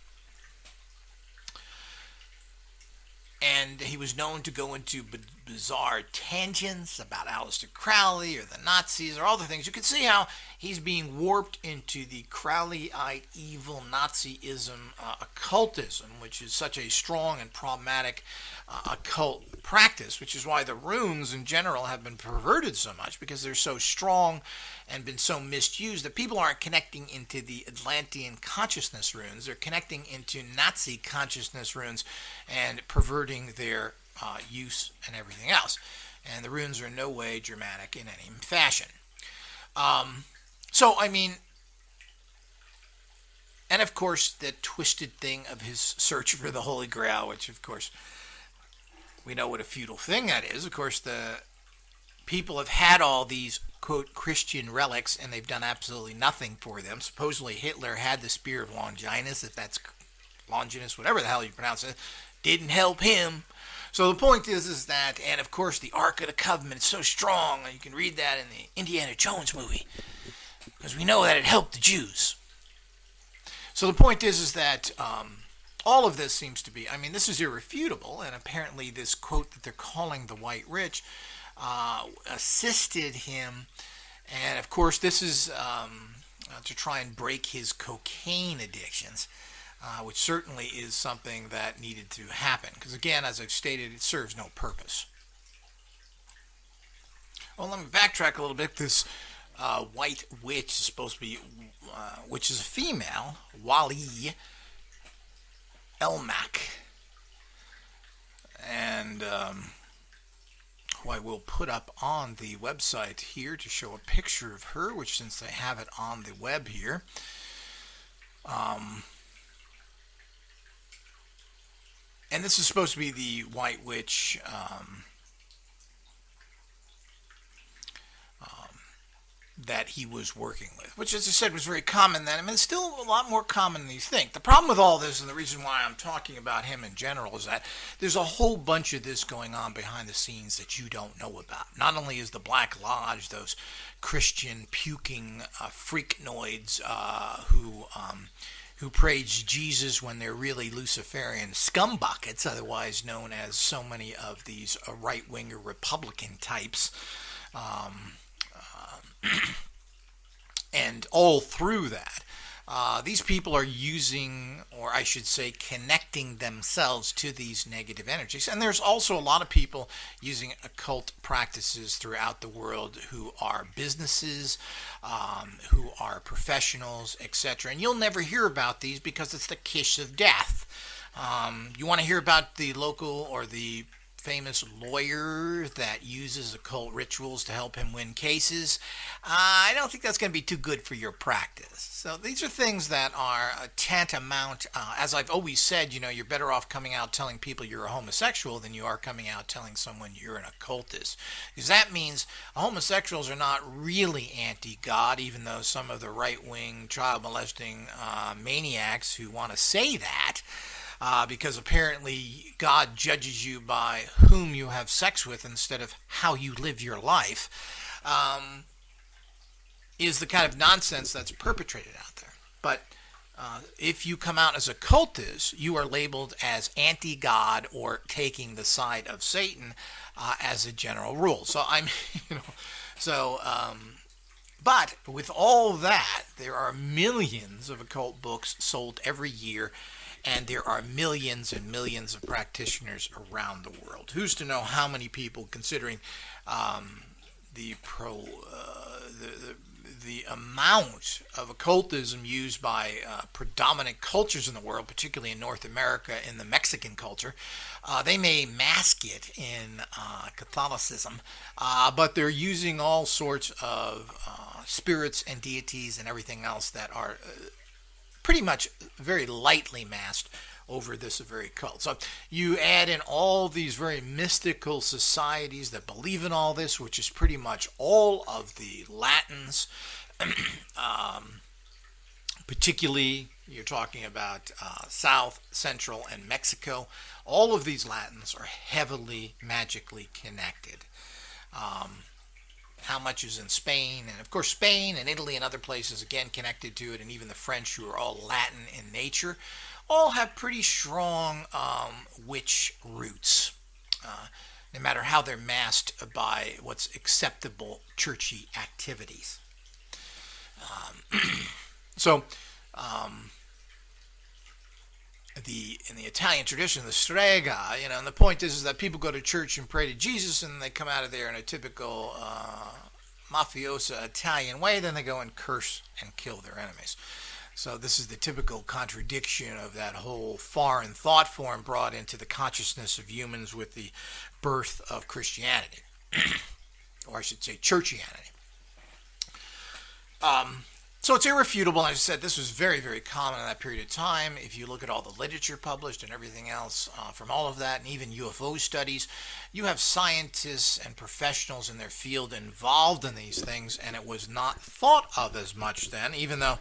And he was known to go into bizarre tangents about Aleister Crowley or the Nazis or all the things. You can see how he's being warped into the Crowleyite evil Nazism occultism, which is such a strong and problematic occult practice, which is why the runes in general have been perverted so much, because they're so strong and been so misused that people aren't connecting into the Atlantean consciousness runes. They're connecting into Nazi consciousness runes and perverting their use and everything else. And the runes are in no way dramatic in any fashion. So, I mean, and of course, the twisted thing of his search for the Holy Grail, which, of course, we know what a futile thing that is. Of course, the people have had all these, quote, Christian relics, and they've done absolutely nothing for them. Supposedly, Hitler had the Spear of Longinus, if that's Longinus, whatever the hell you pronounce it, didn't help him. So the point is that, and of course, the Ark of the Covenant is so strong, and you can read that in the Indiana Jones movie, because we know that it helped the Jews. So the point is that all of this seems to be, I mean, this is irrefutable, and apparently this quote that they're calling the White Rich assisted him, and of course this is to try and break his cocaine addictions, which certainly is something that needed to happen, because again, as I've stated, it serves no purpose. Well, let me backtrack a little bit. This White Witch is supposed to be, which is a female, Wali Elmack, and who I will put up on the website here to show a picture of her, which, since they have it on the web here, and this is supposed to be the White Witch that he was working with, which, as I said, was very common then. I mean, it's still a lot more common than you think. The problem with all this, and the reason why I'm talking about him in general, is that there's a whole bunch of this going on behind the scenes that you don't know about. Not only is the Black Lodge those Christian puking freaknoids who praise Jesus when they're really Luciferian scumbuckets, otherwise known as so many of these right-winger Republican types. And all through that, these people are using, or I should say, connecting themselves to these negative energies. And there's also a lot of people using occult practices throughout the world who are businesses, who are professionals, etc. And you'll never hear about these because it's the kiss of death. You want to hear about the local or the famous lawyer that uses occult rituals to help him win cases? I don't think that's going to be too good for your practice. So these are things that are tantamount, as I've always said, you're better off coming out telling people you're a homosexual than you are coming out telling someone you're an occultist. Because that means homosexuals are not really anti-God, even though some of the right-wing child molesting maniacs who want to say that, because apparently God judges you by whom you have sex with instead of how you live your life, is the kind of nonsense that's perpetrated out there. But if you come out as a cultist, you are labeled as anti-God or taking the side of Satan as a general rule. So but with all that, there are millions of occult books sold every year, and there are millions and millions of practitioners around the world. Who's to know how many people, considering the amount of occultism used by predominant cultures in the world, particularly in North America, in the Mexican culture. They may mask it in Catholicism, but they're using all sorts of spirits and deities and everything else that are pretty much very lightly masked over this very cult. So you add in all these very mystical societies that believe in all this, which is pretty much all of the Latins, particularly you're talking about South, Central, and Mexico. All of these Latins are heavily magically connected. How much is in Spain, and of course Spain and Italy and other places again connected to it, and even the French, who are all Latin in nature, all have pretty strong witch roots, no matter how they're masked by what's acceptable churchy activities. In the Italian tradition, the strega, and the point is that people go to church and pray to Jesus, and they come out of there in a typical mafiosa Italian way. Then they go and curse and kill their enemies. So this is the typical contradiction of that whole foreign thought form brought into the consciousness of humans with the birth of Christianity, or I should say churchianity. So it's irrefutable. As I said, this was very, very common in that period of time. If you look at all the literature published and everything else from all of that, and even UFO studies, you have scientists and professionals in their field involved in these things, and it was not thought of as much then, even though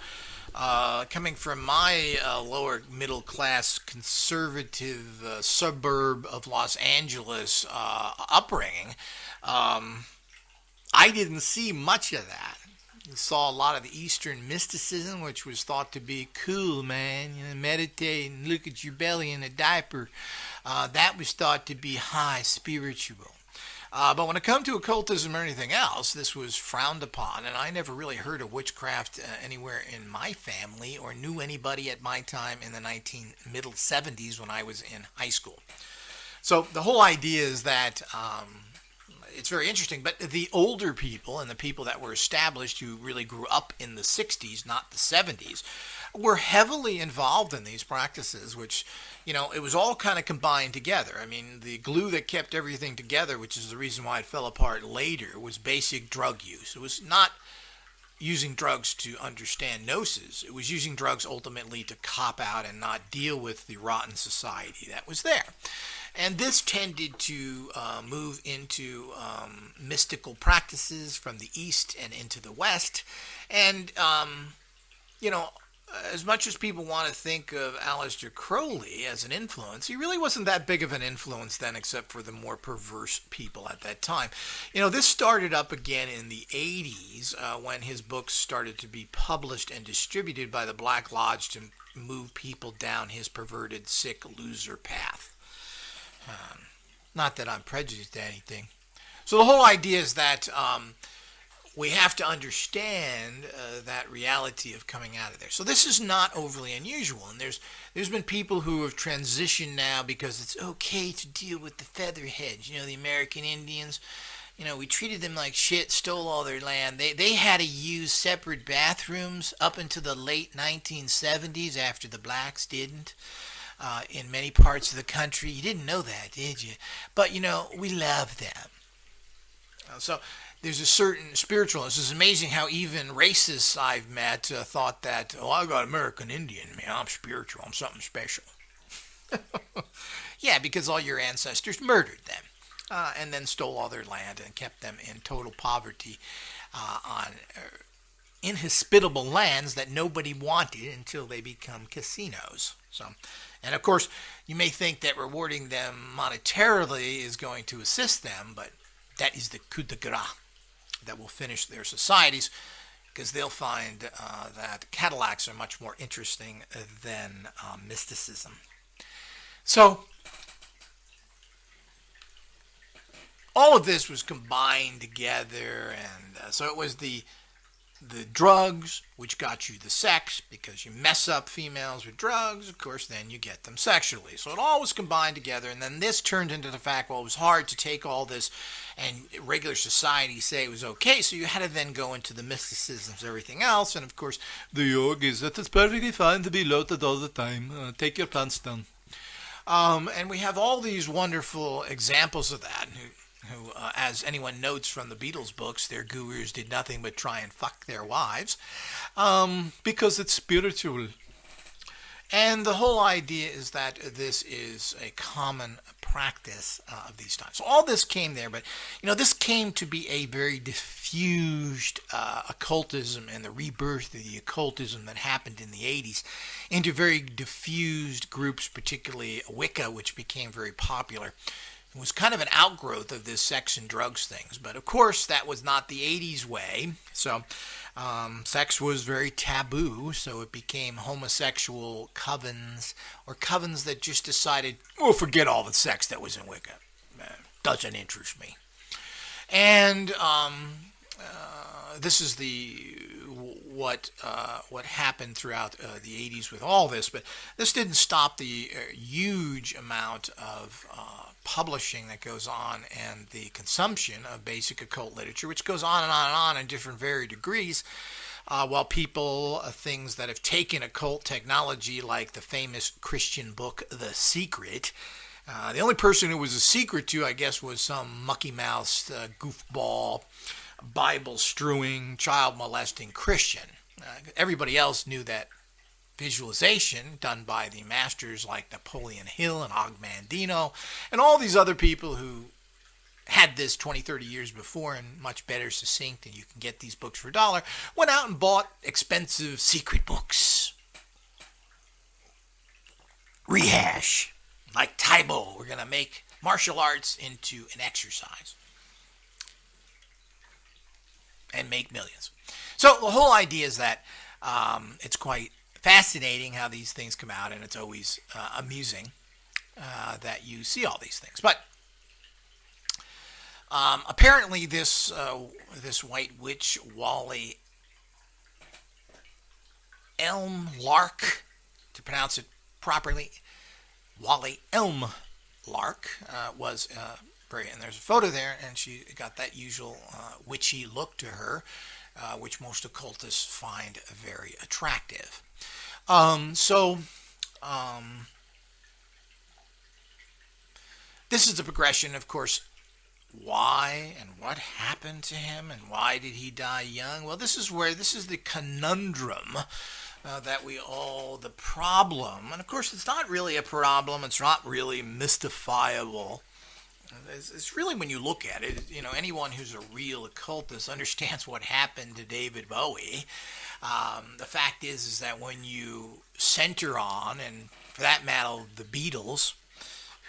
coming from my lower middle class conservative suburb of Los Angeles upbringing, I didn't see much of that. You saw a lot of the Eastern mysticism, which was thought to be cool, man. Meditate and look at your belly in a diaper. That was thought to be high spiritual. But when it comes to occultism or anything else, this was frowned upon, and I never really heard of witchcraft anywhere in my family or knew anybody at my time in the middle 70s when I was in high school. So the whole idea is that it's very interesting, but the older people and the people that were established who really grew up in the 60s, not the 70s, were heavily involved in these practices, which, it was all kind of combined together. I mean, the glue that kept everything together, which is the reason why it fell apart later, was basic drug use. It was not using drugs to understand Gnosis. It was using drugs ultimately to cop out and not deal with the rotten society that was there. And this tended to move into mystical practices from the East and into the West. And, you know, as much as people want to think of Aleister Crowley as an influence, he really wasn't that big of an influence then, except for the more perverse people at that time. You know, this started up again in the 80s when his books started to be published and distributed by the Black Lodge to move people down his perverted, sick loser path. Not that I'm prejudiced to anything. So the whole idea is that we have to understand that reality of coming out of there. So this is not overly unusual, and there's been people who have transitioned now because it's okay to deal with the featherheads. You know, the American Indians. You know, we treated them like shit, stole all their land. They had to use separate bathrooms up into the late 1970s after the blacks didn't. In many parts of the country. You didn't know that, did you? But, you know, we love them. So there's a certain spiritualness. It's amazing how even racists I've met thought that, oh, I got American Indian, man. I'm spiritual. I'm something special. Yeah, because all your ancestors murdered them and then stole all their land and kept them in total poverty on inhospitable lands that nobody wanted until they become casinos. So, and of course, you may think that rewarding them monetarily is going to assist them, but that is the coup de grace that will finish their societies, because they'll find that Cadillacs are much more interesting than mysticism. So, all of this was combined together, and so it was the drugs, which got you the sex, because you mess up females with drugs, of course, then you get them sexually. So it all was combined together, and then this turned into the fact, well, it was hard to take all this, and regular society say it was okay, so you had to then go into the mysticisms, everything else, and of course, The yogis, that it's perfectly fine to be loaded all the time. Take your pants down. and we have all these wonderful examples of that, who, as anyone notes from the Beatles books, their gurus did nothing but try and fuck their wives. Because it's spiritual. And the whole idea is that this is a common practice of these times. So all this came there, but this came to be a very diffused occultism, and the rebirth of the occultism that happened in the 80s into very diffused groups, particularly Wicca, which became very popular. It was kind of an outgrowth of this sex and drugs things, but of course that was not the 80s way. So sex was very taboo, so it became homosexual covens, or covens that just decided, oh, forget all the sex that was in Wicca. Doesn't interest me. And this is what happened throughout the 80s with all this, but this didn't stop the huge amount of publishing that goes on and the consumption of basic occult literature, which goes on and on and on in different varied degrees, while people, things that have taken occult technology, like the famous Christian book The Secret. The only person who was a secret to, I guess, was some mucky-mouthed goofball, Bible-strewing, child-molesting Christian. Everybody else knew that visualization done by the masters like Napoleon Hill and Og Mandino and all these other people who had this 20, 30 years before and much better succinct, and you can get these books for $1, went out and bought expensive secret books. Rehash. Like Taibo, we're going to make martial arts into an exercise and make millions. So the whole idea is that it's quite fascinating how these things come out, and it's always amusing that you see all these things. But apparently this white witch, Wally Elm Lark, to pronounce it properly, Wally Elm Lark, was very, and there's a photo there, and she got that usual witchy look to her, which most occultists find very attractive. This is the progression, of course. Why and what happened to him, and why did he die young? Well, this is the conundrum the problem, and of course it's not really a problem, it's not really mystifiable. It's really, when you look at it, anyone who's a real occultist understands what happened to David Bowie. The fact is that when you center on, and for that matter, the Beatles,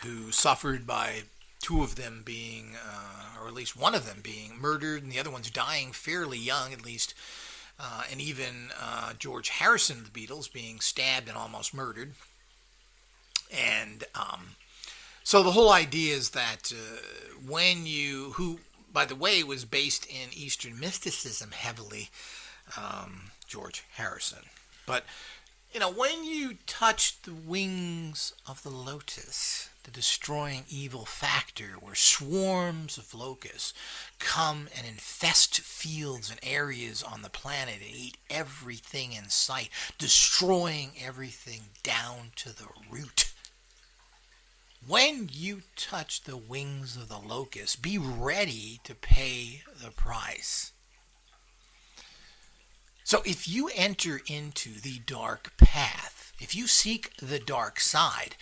who suffered by two of them being, or at least one of them being murdered, and the other one's dying fairly young, at least, and even George Harrison of the Beatles being stabbed and almost murdered. And so the whole idea is that who, by the way, was based in Eastern mysticism heavily, George Harrison. But, when you touch the wings of the lotus, the destroying evil factor, where swarms of locusts come and infest fields and areas on the planet and eat everything in sight, destroying everything down to the root. When you touch the wings of the locust, be ready to pay the price. So if you enter into the dark path, if you seek the dark side,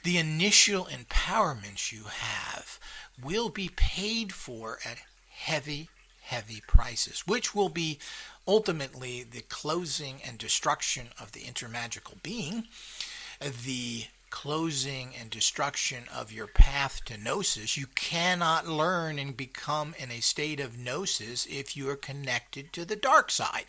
the initial empowerments you have will be paid for at heavy, heavy prices, which will be ultimately the closing and destruction of the intermagical being, the closing and destruction of your path to Gnosis. You cannot learn and become in a state of Gnosis if you are connected to the dark side.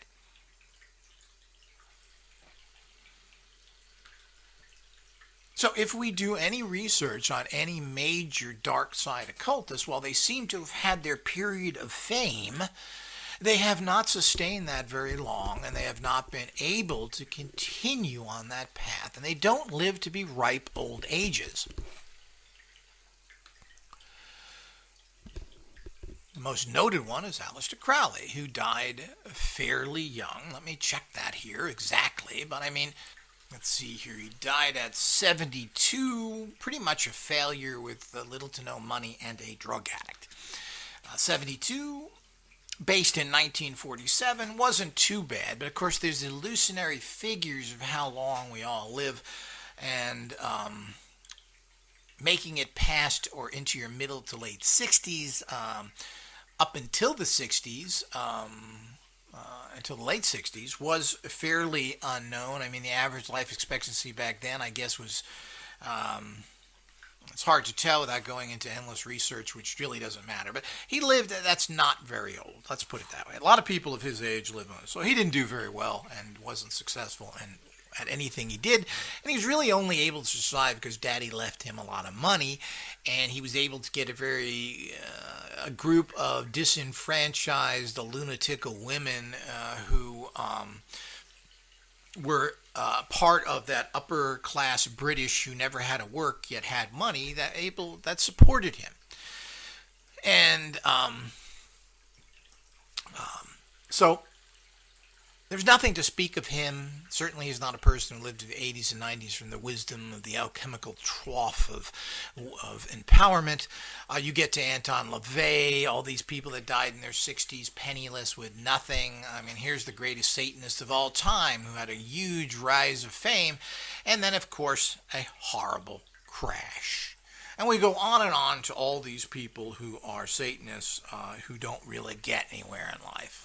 So if we do any research on any major dark side occultists, while they seem to have had their period of fame, they have not sustained that very long, and they have not been able to continue on that path, and they don't live to be ripe old ages. The most noted one is Aleister Crowley, who died fairly young. Let me check that here exactly, but let's see here. He died at 72, pretty much a failure with little to no money and a drug addict. 72, based in 1947, wasn't too bad, but of course there's illusionary figures of how long we all live, and making it past or into your middle to late 60s, up until the 60s, until the late 60s, was fairly unknown. The average life expectancy back then, I guess, was, it's hard to tell without going into endless research, which really doesn't matter. But he lived, that's not very old. Let's put it that way. A lot of people of his age live on it. So he didn't do very well and wasn't successful at anything he did. And he was really only able to survive because Daddy left him a lot of money. And he was able to get a group of disenfranchised, lunatical women who were part of that upper class British who never had to work yet had money that supported him. And so there's nothing to speak of him. Certainly he's not a person who lived in the 80s and 90s from the wisdom of the alchemical trough of empowerment. You get to Anton LaVey, all these people that died in their 60s penniless with nothing. Here's the greatest Satanist of all time who had a huge rise of fame. And then, of course, a horrible crash. And we go on to all these people who are Satanists who don't really get anywhere in life.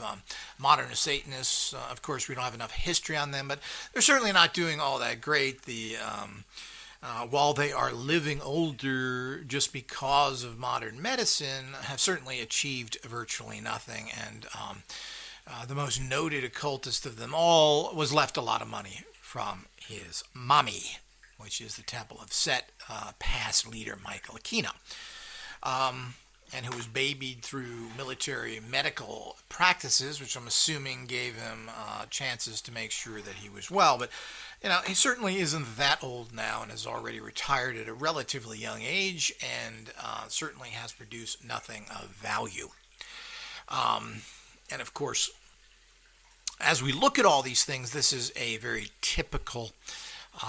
Modern Satanists, of course, we don't have enough history on them, but they're certainly not doing all that great. While they are living older just because of modern medicine, have certainly achieved virtually nothing. And the most noted occultist of them all was left a lot of money from his mommy, which is the Temple of Set, past leader Michael Aquino, and who was babied through military medical practices, which I'm assuming gave him chances to make sure that he was well. But, he certainly isn't that old now and has already retired at a relatively young age, and certainly has produced nothing of value. And of course, as we look at all these things, this is a very typical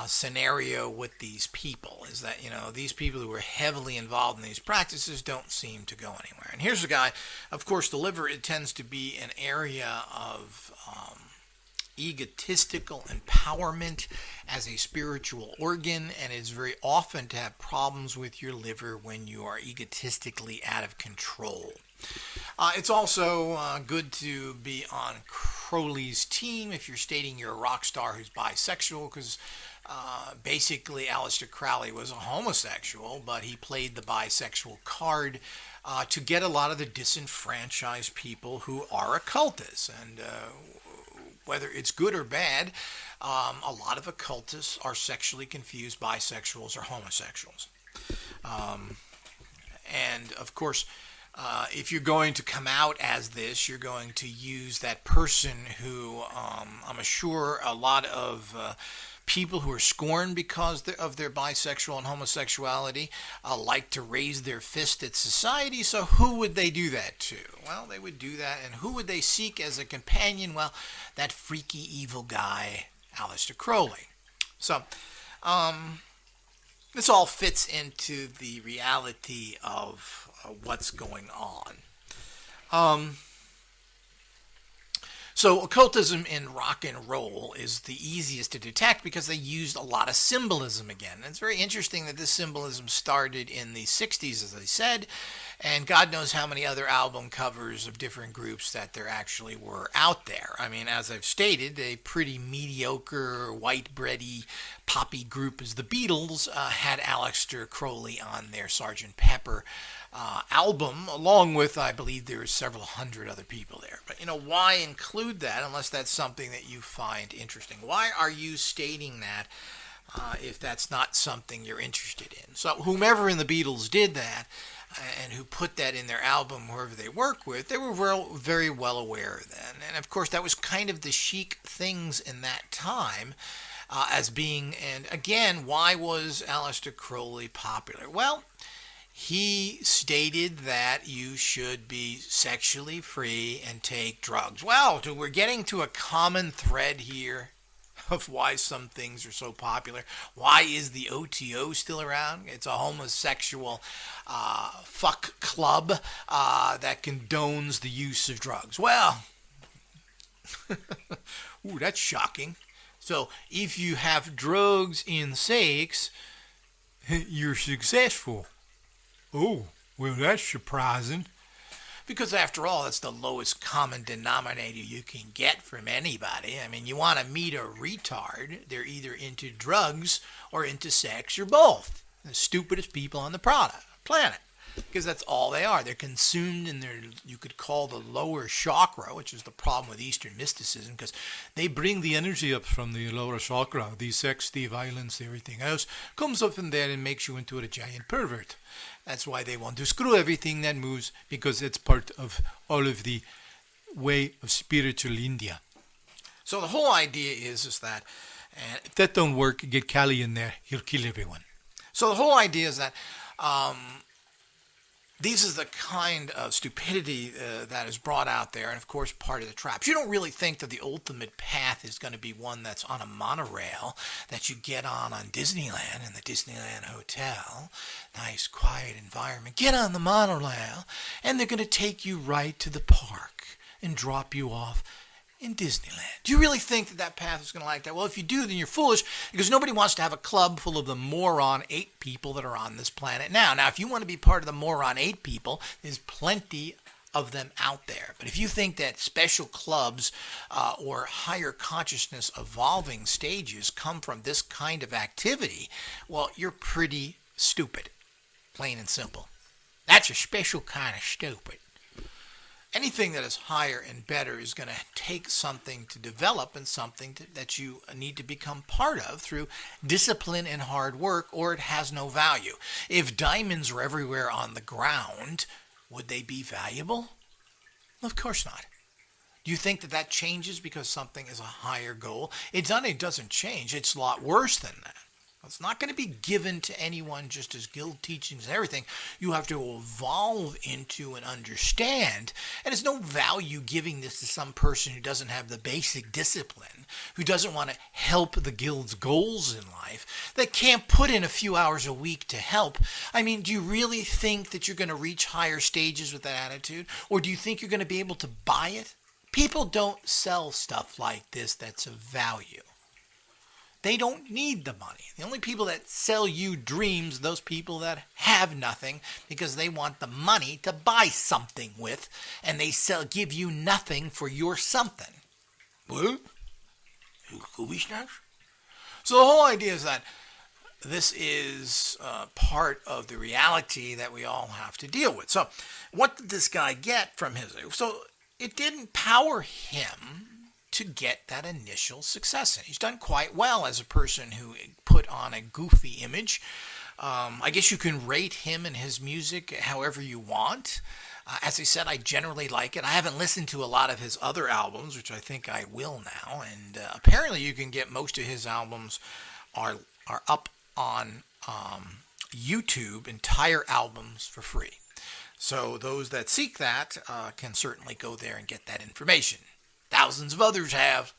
scenario with these people, is that these people who are heavily involved in these practices don't seem to go anywhere. And here's a guy, of course, the liver, it tends to be an area of egotistical empowerment as a spiritual organ, and it's very often to have problems with your liver when you are egotistically out of control. It's also good to be on Crowley's team if you're stating you're a rock star who's bisexual, because basically Aleister Crowley was a homosexual, but he played the bisexual card to get a lot of the disenfranchised people who are occultists. And whether it's good or bad, a lot of occultists are sexually confused bisexuals or homosexuals. And of course, if you're going to come out as this, you're going to use that person who I'm sure a lot of people who are scorned because of their bisexual and homosexuality like to raise their fist at society. So who would they do that to? Well, they would do that. And who would they seek as a companion? Well, that freaky evil guy, Aleister Crowley. So this all fits into the reality of what's going on. So occultism in rock and roll is the easiest to detect because they used a lot of symbolism again. And it's very interesting that this symbolism started in the 60s, as I said, and God knows how many other album covers of different groups that there actually were out there. I mean, as I've stated, a pretty mediocre, white bready, poppy group as the Beatles had Aleister Crowley on their Sgt. Pepper album, along with, I believe, there were several hundred other people there. But, why include that unless that's something that you find interesting? Why are you stating that if that's not something you're interested in? So whomever in the Beatles did that and who put that in their album, whoever they work with, they were very well aware then. And, of course, that was kind of the chic things in that time as being, and again, why was Aleister Crowley popular? Well, he stated that you should be sexually free and take drugs. Well, we're getting to a common thread here of why some things are so popular. Why is the OTO still around? It's a homosexual fuck club that condones the use of drugs. Well, ooh, that's shocking. So if you have drugs in sex, you're successful. Oh, well, that's surprising. Because after all, that's the lowest common denominator you can get from anybody. I mean, you want to meet a retard, they're either into drugs or into sex or both. The stupidest people on the planet. Because that's all they are. They're consumed in their, you could call the lower chakra, which is the problem with Eastern mysticism, because they bring the energy up from the lower chakra. The sex, the violence, everything else comes up in there and makes you into a giant pervert. That's why they want to screw everything that moves, because it's part of all of the way of spiritual India. So the whole idea is that, and if that don't work, get Cali in there, he'll kill everyone. So the whole idea is that this is the kind of stupidity that is brought out there, and of course part of the traps. You don't really think that the ultimate path is going to be one that's on a monorail that you get on Disneyland, in the Disneyland Hotel. Nice, quiet environment. Get on the monorail, and they're going to take you right to the park and drop you off in Disneyland. Do you really think that path is going to like that? Well, if you do, then you're foolish, because nobody wants to have a club full of the moron 8 people that are on this planet now. Now, if you want to be part of the moron 8 people, there's plenty of them out there. But if you think that special clubs or higher consciousness evolving stages come from this kind of activity, well, you're pretty stupid, plain and simple. That's a special kind of stupid. Anything that is higher and better is going to take something to develop and something that you need to become part of through discipline and hard work, or it has no value. If diamonds were everywhere on the ground, would they be valuable? Of course not. Do you think that changes because something is a higher goal? It doesn't change. It's a lot worse than that. It's not going to be given to anyone just as guild teachings and everything. You have to evolve into and understand. And there's no value giving this to some person who doesn't have the basic discipline, who doesn't want to help the guild's goals in life, that can't put in a few hours a week to help. I mean, do you really think that you're going to reach higher stages with that attitude? Or do you think you're going to be able to buy it? People don't sell stuff like this that's of value. They don't need the money. The only people that sell you dreams are those people that have nothing because they want the money to buy something with, and they give you nothing for your something. What? So the whole idea is that this is part of the reality that we all have to deal with. So what did this guy get from his... So it didn't power him to get that initial success. And he's done quite well as a person who put on a goofy image. I guess you can rate him and his music however you want. As I said, I generally like it. I haven't listened to a lot of his other albums, which I think I will now. And apparently you can get most of his albums are up on YouTube, entire albums for free. So those that seek that can certainly go there and get that information. Thousands of others have.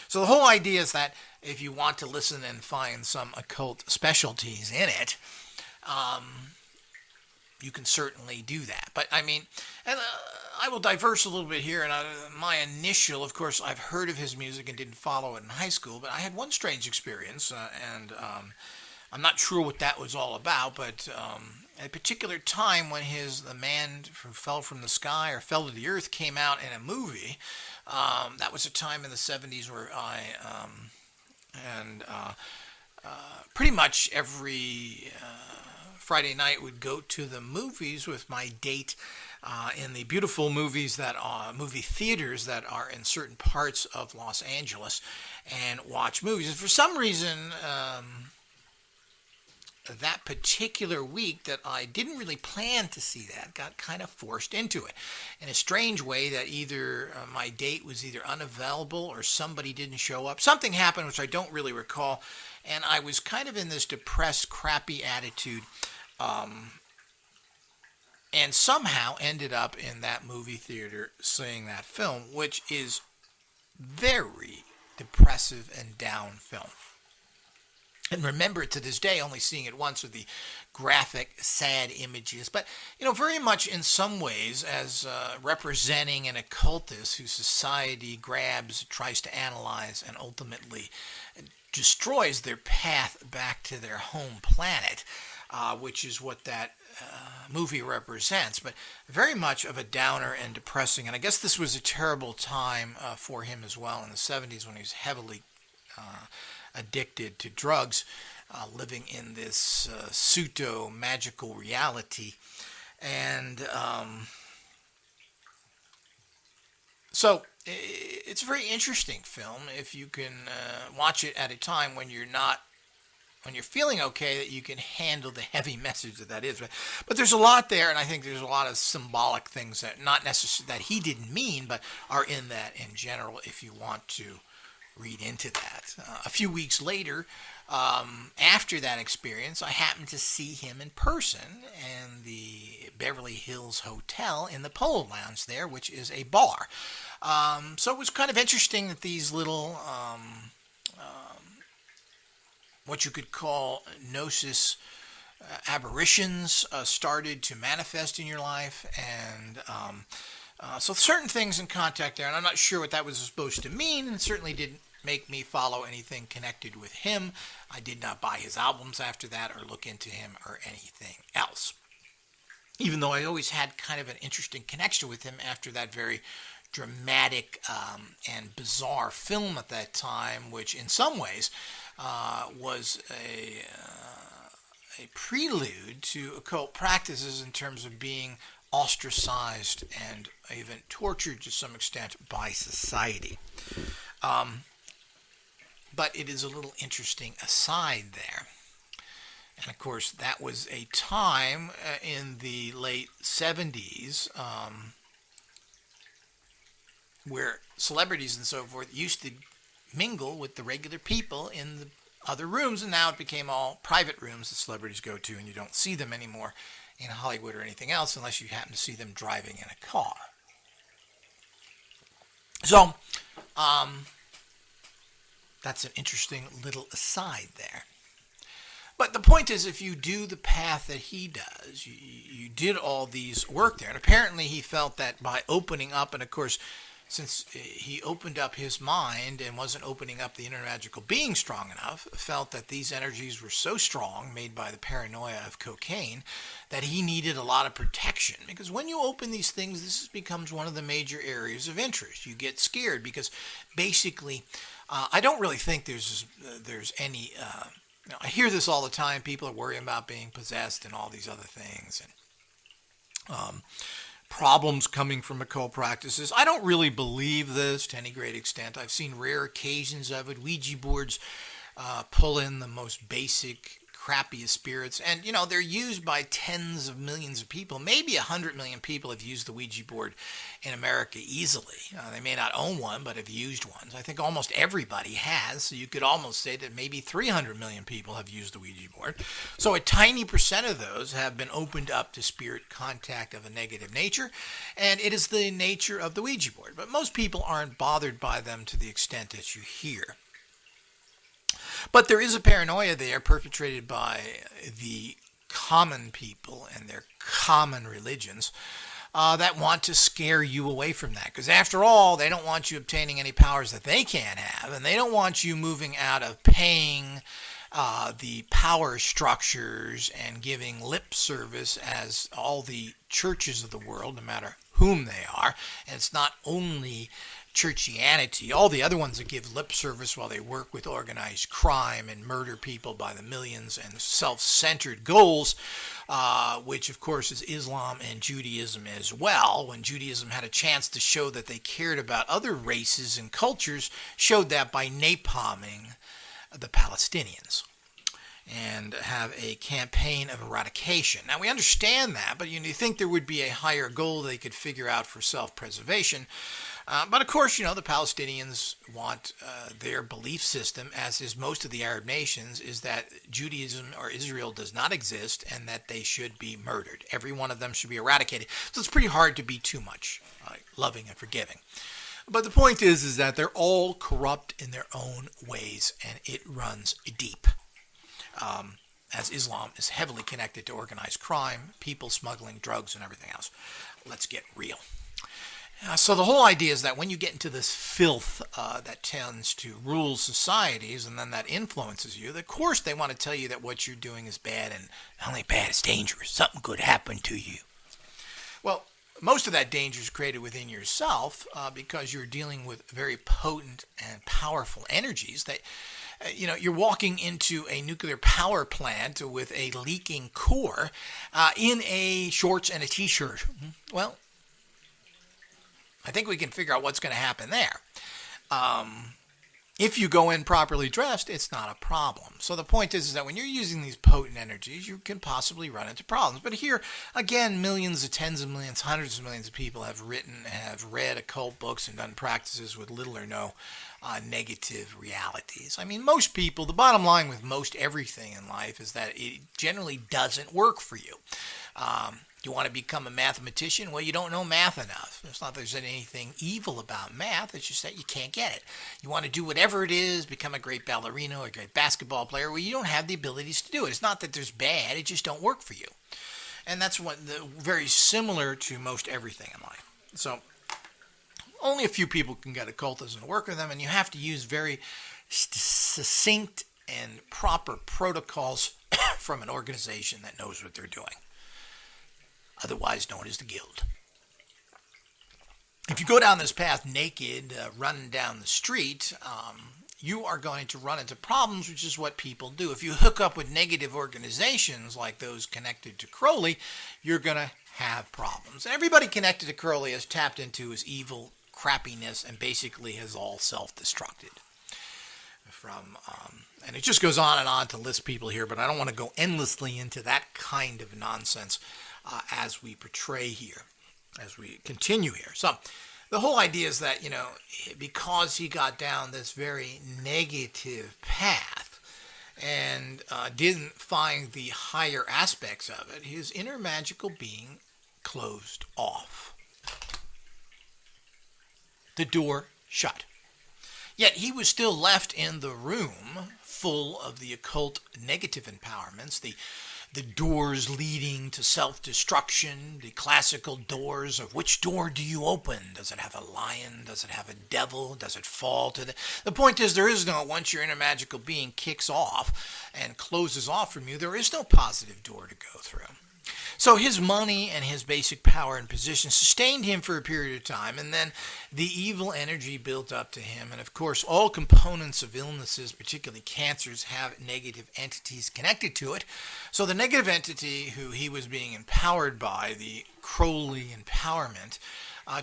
So the whole idea is that if you want to listen and find some occult specialties in it, you can certainly do that. But I mean, and I will diverse a little bit here. And my initial, of course, I've heard of his music and didn't follow it in high school, but I had one strange experience, and I'm not sure what that was all about, but at a particular time when the man who fell from the sky or fell to the earth came out in a movie, that was a time in the 70s where I, pretty much every Friday night would go to the movies with my date in the beautiful movie theaters that are in certain parts of Los Angeles and watch movies. And for some reason, that particular week that I didn't really plan to see that, got kind of forced into it in a strange way that either my date was either unavailable or somebody didn't show up. Something happened which I don't really recall, and I was kind of in this depressed, crappy attitude, and somehow ended up in that movie theater seeing that film, which is very depressive and down film. And remember to this day, only seeing it once with the graphic, sad images. But, very much in some ways as representing an occultist whose society grabs, tries to analyze, and ultimately destroys their path back to their home planet, which is what that movie represents. But very much of a downer and depressing. And I guess this was a terrible time for him as well in the 70s when he was heavily addicted to drugs, living in this pseudo-magical reality. And so it's a very interesting film if you can watch it at a time when you're feeling okay, that you can handle the heavy message that is. But there's a lot there, and I think there's a lot of symbolic things that not necessarily that he didn't mean, but are in that in general if you want to read into that. A few weeks later, after that experience, I happened to see him in person in the Beverly Hills Hotel in the Polo Lounge there, which is a bar. So it was kind of interesting that these little, what you could call Gnosis aberrations started to manifest in your life, and so certain things in contact there, and I'm not sure what that was supposed to mean, and certainly didn't make me follow anything connected with him. I did not buy his albums after that or look into him or anything else. Even though I always had kind of an interesting connection with him after that very dramatic and bizarre film at that time, which in some ways was a prelude to occult practices in terms of being ostracized and even tortured to some extent by society. But it is a little interesting aside there. And of course, that was a time in the late 70s where celebrities and so forth used to mingle with the regular people in the other rooms, and now it became all private rooms that celebrities go to, and you don't see them anymore in Hollywood or anything else unless you happen to see them driving in a car. So, that's an interesting little aside there. But the point is, if you do the path that he does, you did all these work there. And apparently he felt that by opening up, and of course, since he opened up his mind and wasn't opening up the inner magical being strong enough, felt that these energies were so strong, made by the paranoia of cocaine, that he needed a lot of protection. Because when you open these things, this becomes one of the major areas of interest. You get scared because basically, I don't really think there's any. I hear this all the time. People are worrying about being possessed and all these other things, and problems coming from occult practices. I don't really believe this to any great extent. I've seen rare occasions of it. Ouija boards pull in the most basic, crappiest spirits, and they're used by tens of millions of people. Maybe 100 million people have used the Ouija board in America easily. They may not own one, but have used ones. I think almost everybody has, so you could almost say that maybe 300 million people have used the Ouija board. So a tiny percent of those have been opened up to spirit contact of a negative nature, and it is the nature of the Ouija board. But most people aren't bothered by them to the extent that you hear. But there is a paranoia there perpetrated by the common people and their common religions that want to scare you away from that. Because after all, they don't want you obtaining any powers that they can't have, and they don't want you moving out of paying the power structures and giving lip service as all the churches of the world, no matter whom they are. And it's not only churchianity, all the other ones that give lip service while they work with organized crime and murder people by the millions and self-centered goals, which of course is Islam and Judaism as well. When Judaism had a chance to show that they cared about other races and cultures, showed that by napalming the Palestinians and have a campaign of eradication. Now we understand that, but you think there would be a higher goal they could figure out for self-preservation. But of course, the Palestinians want their belief system, as is most of the Arab nations, is that Judaism or Israel does not exist and that they should be murdered. Every one of them should be eradicated. So it's pretty hard to be too much loving and forgiving. But the point is that they're all corrupt in their own ways, and it runs deep. As Islam is heavily connected to organized crime, people smuggling, drugs, and everything else. Let's get real. So the whole idea is that when you get into this filth that tends to rule societies, and then that influences you, of course they want to tell you that what you're doing is bad, and not only bad, it's dangerous. Something could happen to you. Well, most of that danger is created within yourself because you're dealing with very potent and powerful energies that, you're walking into a nuclear power plant with a leaking core in a shorts and a t-shirt. Well, I think we can figure out what's going to happen there. If you go in properly dressed, it's not a problem. So the point is that when you're using these potent energies, you can possibly run into problems. But here, again, millions of tens of millions, hundreds of millions of people have read occult books and done practices with little or no negative realities. I mean, most people, the bottom line with most everything in life is that it generally doesn't work for you. You want to become a mathematician? Well, you don't know math enough. It's not that there's anything evil about math. It's just that you can't get it. You want to do whatever it is, become a great ballerina or a great basketball player. Well, you don't have the abilities to do it. It's not that there's bad. It just don't work for you. And that's very similar to most everything in life. So only a few people can get occultism to work with them, and you have to use very succinct and proper protocols from an organization that knows what they're doing, otherwise known as the Guild. If you go down this path naked, running down the street, you are going to run into problems, which is what people do. If you hook up with negative organizations like those connected to Crowley, you're going to have problems. And everybody connected to Crowley has tapped into his evil crappiness and basically has all self-destructed. And it just goes on and on to list people here, but I don't want to go endlessly into that kind of nonsense as we portray here, as we continue here. So the whole idea is that, because he got down this very negative path and didn't find the higher aspects of it, his inner magical being closed off. The door shut. Yet he was still left in the room full of the occult negative empowerments, the the doors leading to self-destruction, the classical doors of which door do you open? Does it have a lion? Does it have a devil? Does it fall to the point is, there is no, once your inner magical being kicks off and closes off from you, there is no positive door to go through. So his money and his basic power and position sustained him for a period of time, and then the evil energy built up to him. And of course, all components of illnesses, particularly cancers, have negative entities connected to it. So the negative entity who he was being empowered by, the Crowley empowerment,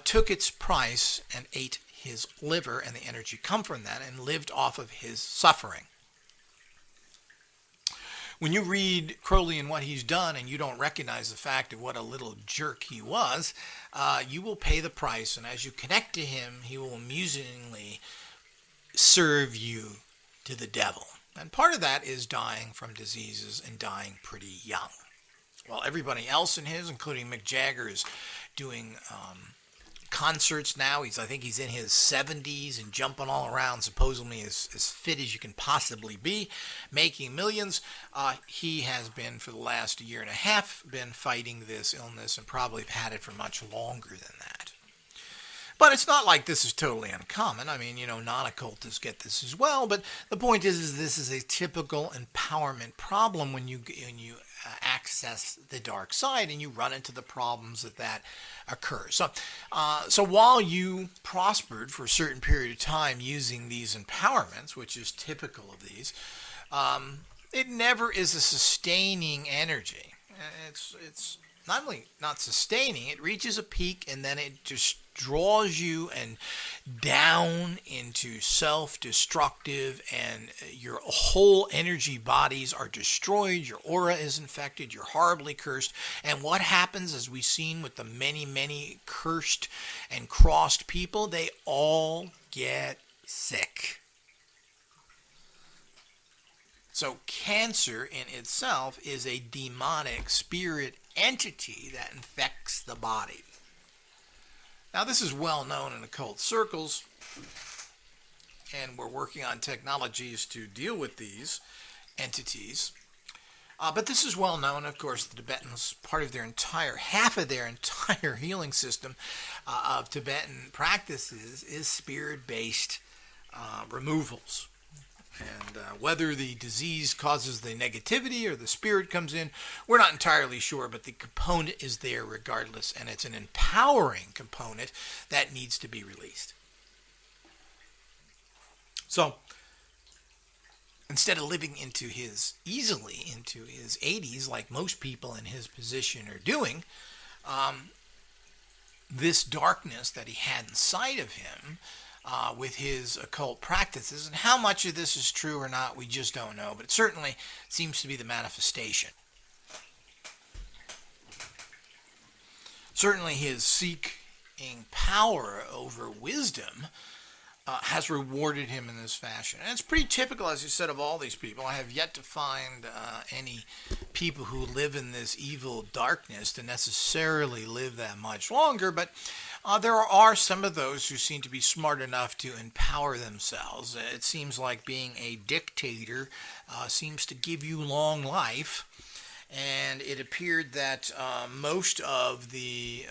took its price and ate his liver and the energy come from that and lived off of his suffering. When you read Crowley and what he's done and you don't recognize the fact of what a little jerk he was, you will pay the price. And as you connect to him, he will amusingly serve you to the devil. And part of that is dying from diseases and dying pretty young. While everybody else in his, including Mick Jagger, is doing concerts now. I think he's in his 70s and jumping all around, supposedly as fit as you can possibly be, making millions. He has been, for the last year and a half, been fighting this illness and probably had it for much longer than that. But it's not like this is totally uncommon. I mean, non-occultists get this as well. But the point is this is a typical empowerment problem when you access the dark side and you run into the problems that occurs. So while you prospered for a certain period of time using these empowerments, which is typical of these, it never is a sustaining energy. It's not only not sustaining, it reaches a peak and then it just draws you and down into self-destructive, and your whole energy bodies are destroyed, your aura is infected, you're horribly cursed. And what happens, as we've seen with the many cursed and crossed people, they all get sick. So cancer in itself is a demonic spirit entity that infects the body. Now, this is well known in occult circles, and we're working on technologies to deal with these entities. But this is well known. Of course, the Tibetans, half of their entire healing system of Tibetan practices is spirit-based removals. And whether the disease causes the negativity or the spirit comes in, we're not entirely sure, but the component is there regardless, and it's an empowering component that needs to be released. So, instead of living easily into his 80s, like most people in his position are doing, this darkness that he had inside of him, with his occult practices, and how much of this is true or not, we just don't know, but it certainly seems to be the manifestation. Certainly his seeking power over wisdom has rewarded him in this fashion. And it's pretty typical, as you said, of all these people. I have yet to find any people who live in this evil darkness to necessarily live that much longer, but there are some of those who seem to be smart enough to empower themselves. It seems like being a dictator seems to give you long life. And it appeared that most of the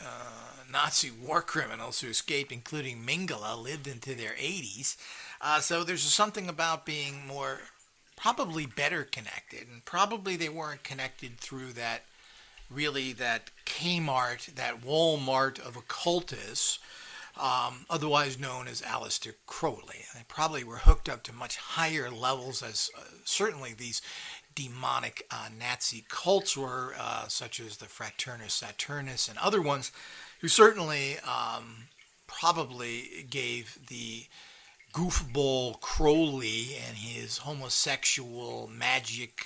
Nazi war criminals who escaped, including Mengele, lived into their 80s. So there's something about being probably better connected. And probably they weren't connected through that Kmart, that Walmart of occultists, otherwise known as Aleister Crowley. They probably were hooked up to much higher levels, as certainly these demonic Nazi cults were, such as the Fraternus Saturnus and other ones, who certainly probably gave the goofball Crowley and his homosexual magic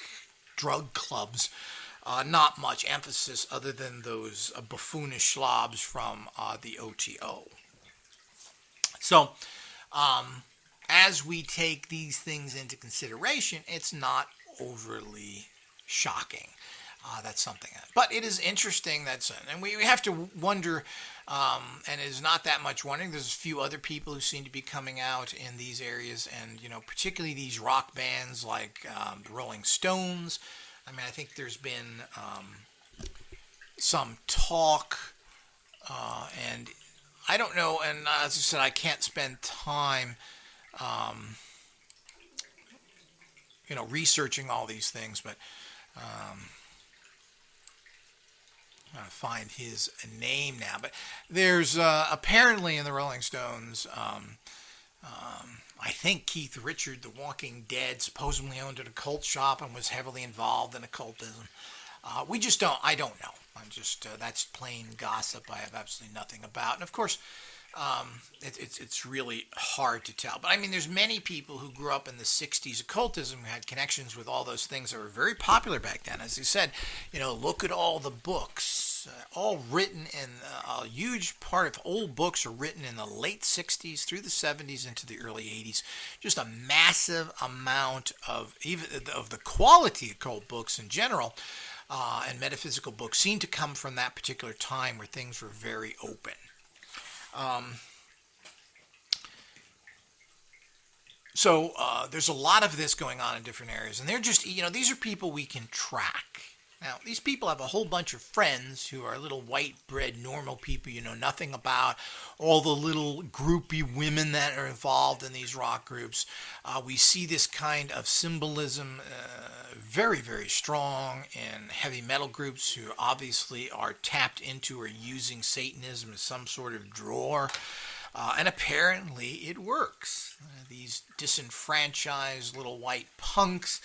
drug clubs not much emphasis other than those buffoonish slobs from the OTO. So, as we take these things into consideration, it's not overly shocking. That's something. But it is interesting and we have to wonder, and it is not that much wondering. There's a few other people who seem to be coming out in these areas, and particularly these rock bands like the Rolling Stones. I mean, I think there's been some talk, and I don't know, and as I said, I can't spend time, um, researching all these things, but I'm going to find his name now. But there's apparently in the Rolling Stones, I think Keith Richard, The Walking Dead, supposedly owned an occult shop and was heavily involved in occultism. I don't know. I'm just, that's plain gossip I have absolutely nothing about. And of course, it's really hard to tell. But I mean, there's many people who grew up in the 60s occultism who had connections with all those things that were very popular back then. As you said, look at all the books, all written in a huge part of old books are written in the late 60s through the 70s into the early 80s. Just a massive amount of the quality occult books in general. And metaphysical books seem to come from that particular time where things were very open. So there's a lot of this going on in different areas, and they're just, these are people we can track. Now, these people have a whole bunch of friends who are little white bread normal people you know nothing about, all the little groupie women that are involved in these rock groups. We see this kind of symbolism very, very strong in heavy metal groups who obviously are tapped into or using Satanism as some sort of drawer. And apparently it works. These disenfranchised little white punks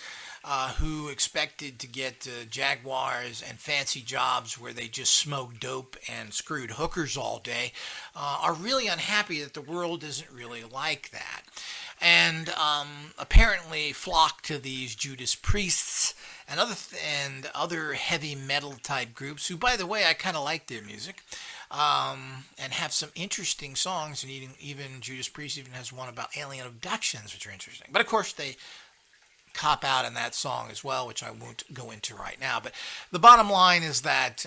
who expected to get Jaguars and fancy jobs where they just smoked dope and screwed hookers all day are really unhappy that the world isn't really like that. And apparently flock to these Judas priests and other heavy metal type groups who, by the way, I kind of like their music. And have some interesting songs, and even Judas Priest even has one about alien abductions, which are interesting. But of course, they cop out in that song as well, which I won't go into right now. But the bottom line is that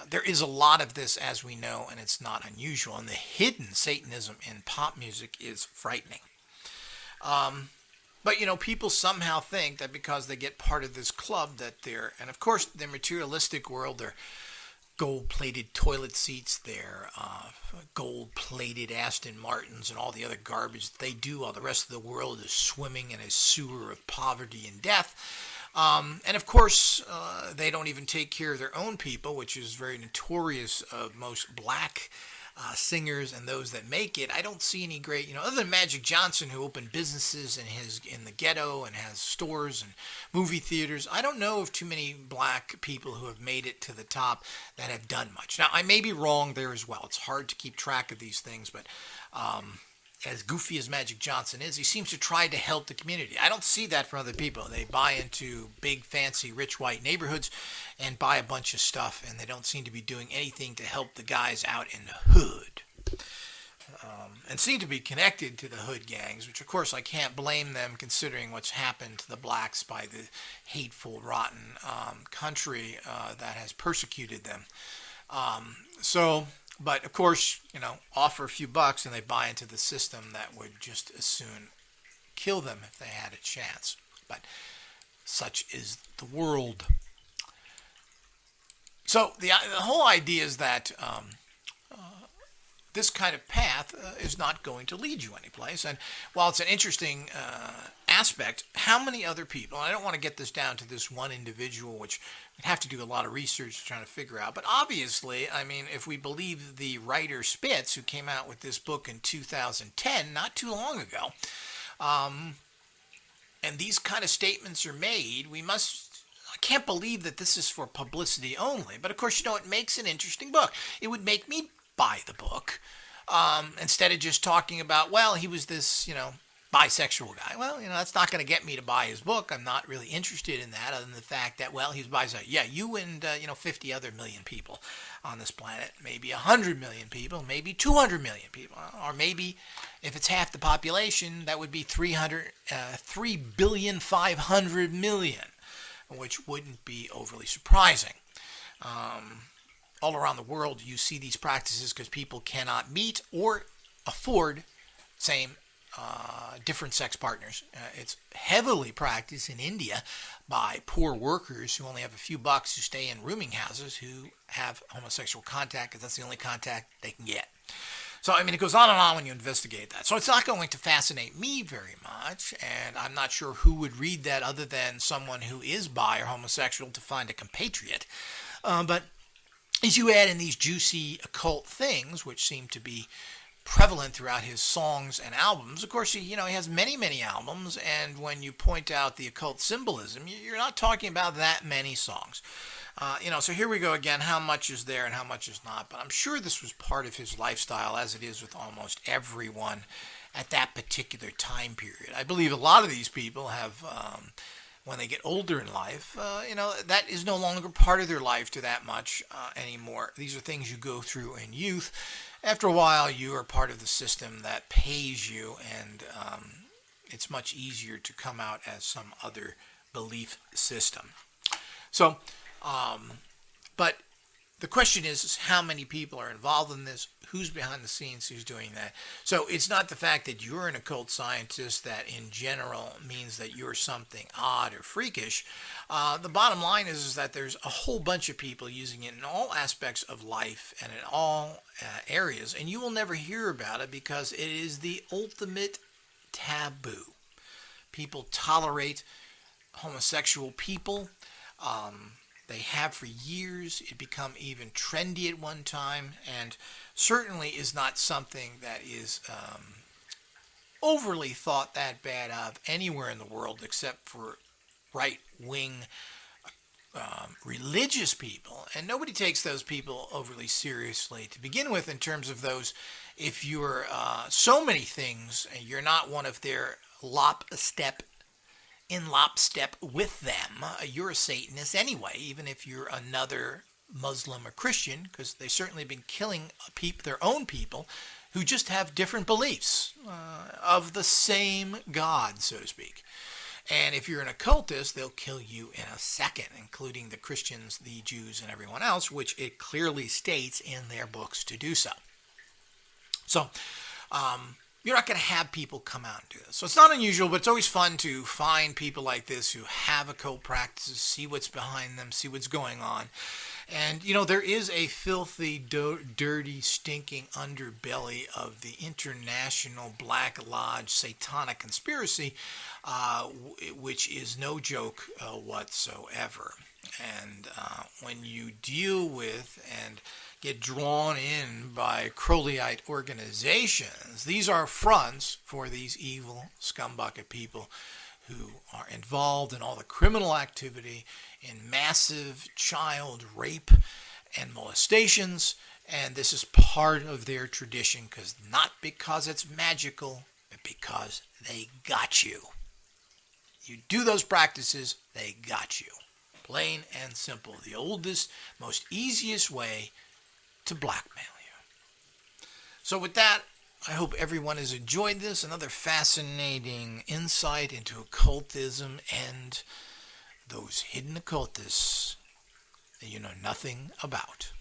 there is a lot of this, as we know, and it's not unusual. And the hidden Satanism in pop music is frightening. But, people somehow think that because they get part of this club that and of course, the materialistic world, they're gold-plated toilet seats, their gold-plated Aston Martins, and all the other garbage that they do while the rest of the world is swimming in a sewer of poverty and death. And of course, they don't even take care of their own people, which is very notorious of most black singers and those that make it. I don't see any great, other than Magic Johnson, who opened businesses in the ghetto and has stores and movie theaters. I don't know of too many black people who have made it to the top that have done much. Now, I may be wrong there as well. It's hard to keep track of these things, but as goofy as Magic Johnson is, he seems to try to help the community. I don't see that from other people. They buy into big, fancy, rich white neighborhoods and buy a bunch of stuff, and they don't seem to be doing anything to help the guys out in the hood. And seem to be connected to the hood gangs, which of course I can't blame them considering what's happened to the blacks by the hateful, rotten country that has persecuted them. But of course, offer a few bucks and they buy into the system that would just as soon kill them if they had a chance. But such is the world. So the whole idea is that this kind of path is not going to lead you anyplace. And while it's an interesting aspect, how many other people, and I don't want to get this down to this one individual, which we'd have to do a lot of research trying to figure out, but obviously, I mean, if we believe the writer Spitz, who came out with this book in 2010, not too long ago, and these kind of statements are made, I can't believe that this is for publicity only, but of course, it makes an interesting book. It would make me buy the book instead of just talking about, well, he was this, bisexual guy. Well, that's not going to get me to buy his book. I'm not really interested in that, other than the fact that, well, he's bisexual. Yeah, you and 50 other million people on this planet, maybe 100 million people, maybe 200 million people, or maybe if it's half the population, that would be 3,500,000,000, which wouldn't be overly surprising. All around the world, you see these practices because people cannot meet or afford same different sex partners. It's heavily practiced in India by poor workers who only have a few bucks, who stay in rooming houses, who have homosexual contact because that's the only contact they can get. So, I mean, it goes on and on when you investigate that. So it's not going to fascinate me very much, and I'm not sure who would read that other than someone who is bi or homosexual to find a compatriot. But as you add in these juicy occult things, which seem to be prevalent throughout his songs and albums, of course, he has many, many albums, and when you point out the occult symbolism, you're not talking about that many songs. So here we go again, how much is there and how much is not, but I'm sure this was part of his lifestyle, as it is with almost everyone at that particular time period. I believe a lot of these people have, when they get older in life, that is no longer part of their life to that much anymore. These are things you go through in youth. After a while, you are part of the system that pays you, and it's much easier to come out as some other belief system. So, but the question is how many people are involved in this, who's behind the scenes, who's doing that. So it's not the fact that you're an occult scientist that in general means that you're something odd or freakish. The bottom line is that there's a whole bunch of people using it in all aspects of life and in all areas, and you will never hear about it because it is the ultimate taboo. People tolerate homosexual people. They have for years. It become even trendy at one time, and certainly is not something that is overly thought that bad of anywhere in the world except for right-wing religious people. And nobody takes those people overly seriously to begin with in terms of those. If you're so many things, and you're not one of their in lockstep with them, you're a Satanist anyway, even if you're another Muslim or Christian, because they've certainly been killing their own people who just have different beliefs of the same God, so to speak. And if you're an occultist, they'll kill you in a second, including the Christians, the Jews, and everyone else, which it clearly states in their books to do so. So, you're not going to have people come out and do this. So it's not unusual, but it's always fun to find people like this who have occult practices, see what's behind them, see what's going on. And, there is a filthy, dirty, stinking underbelly of the international Black Lodge satanic conspiracy, which is no joke whatsoever. And when you deal with and get drawn in by Crowleyite organizations, these are fronts for these evil scumbucket people who are involved in all the criminal activity, in massive child rape and molestations, and this is part of their tradition, not because it's magical, but because they got you. You do those practices, they got you. Plain and simple. The oldest, most easiest way to blackmail you. So with that, I hope everyone has enjoyed this. Another fascinating insight into occultism and those hidden occultists that you know nothing about.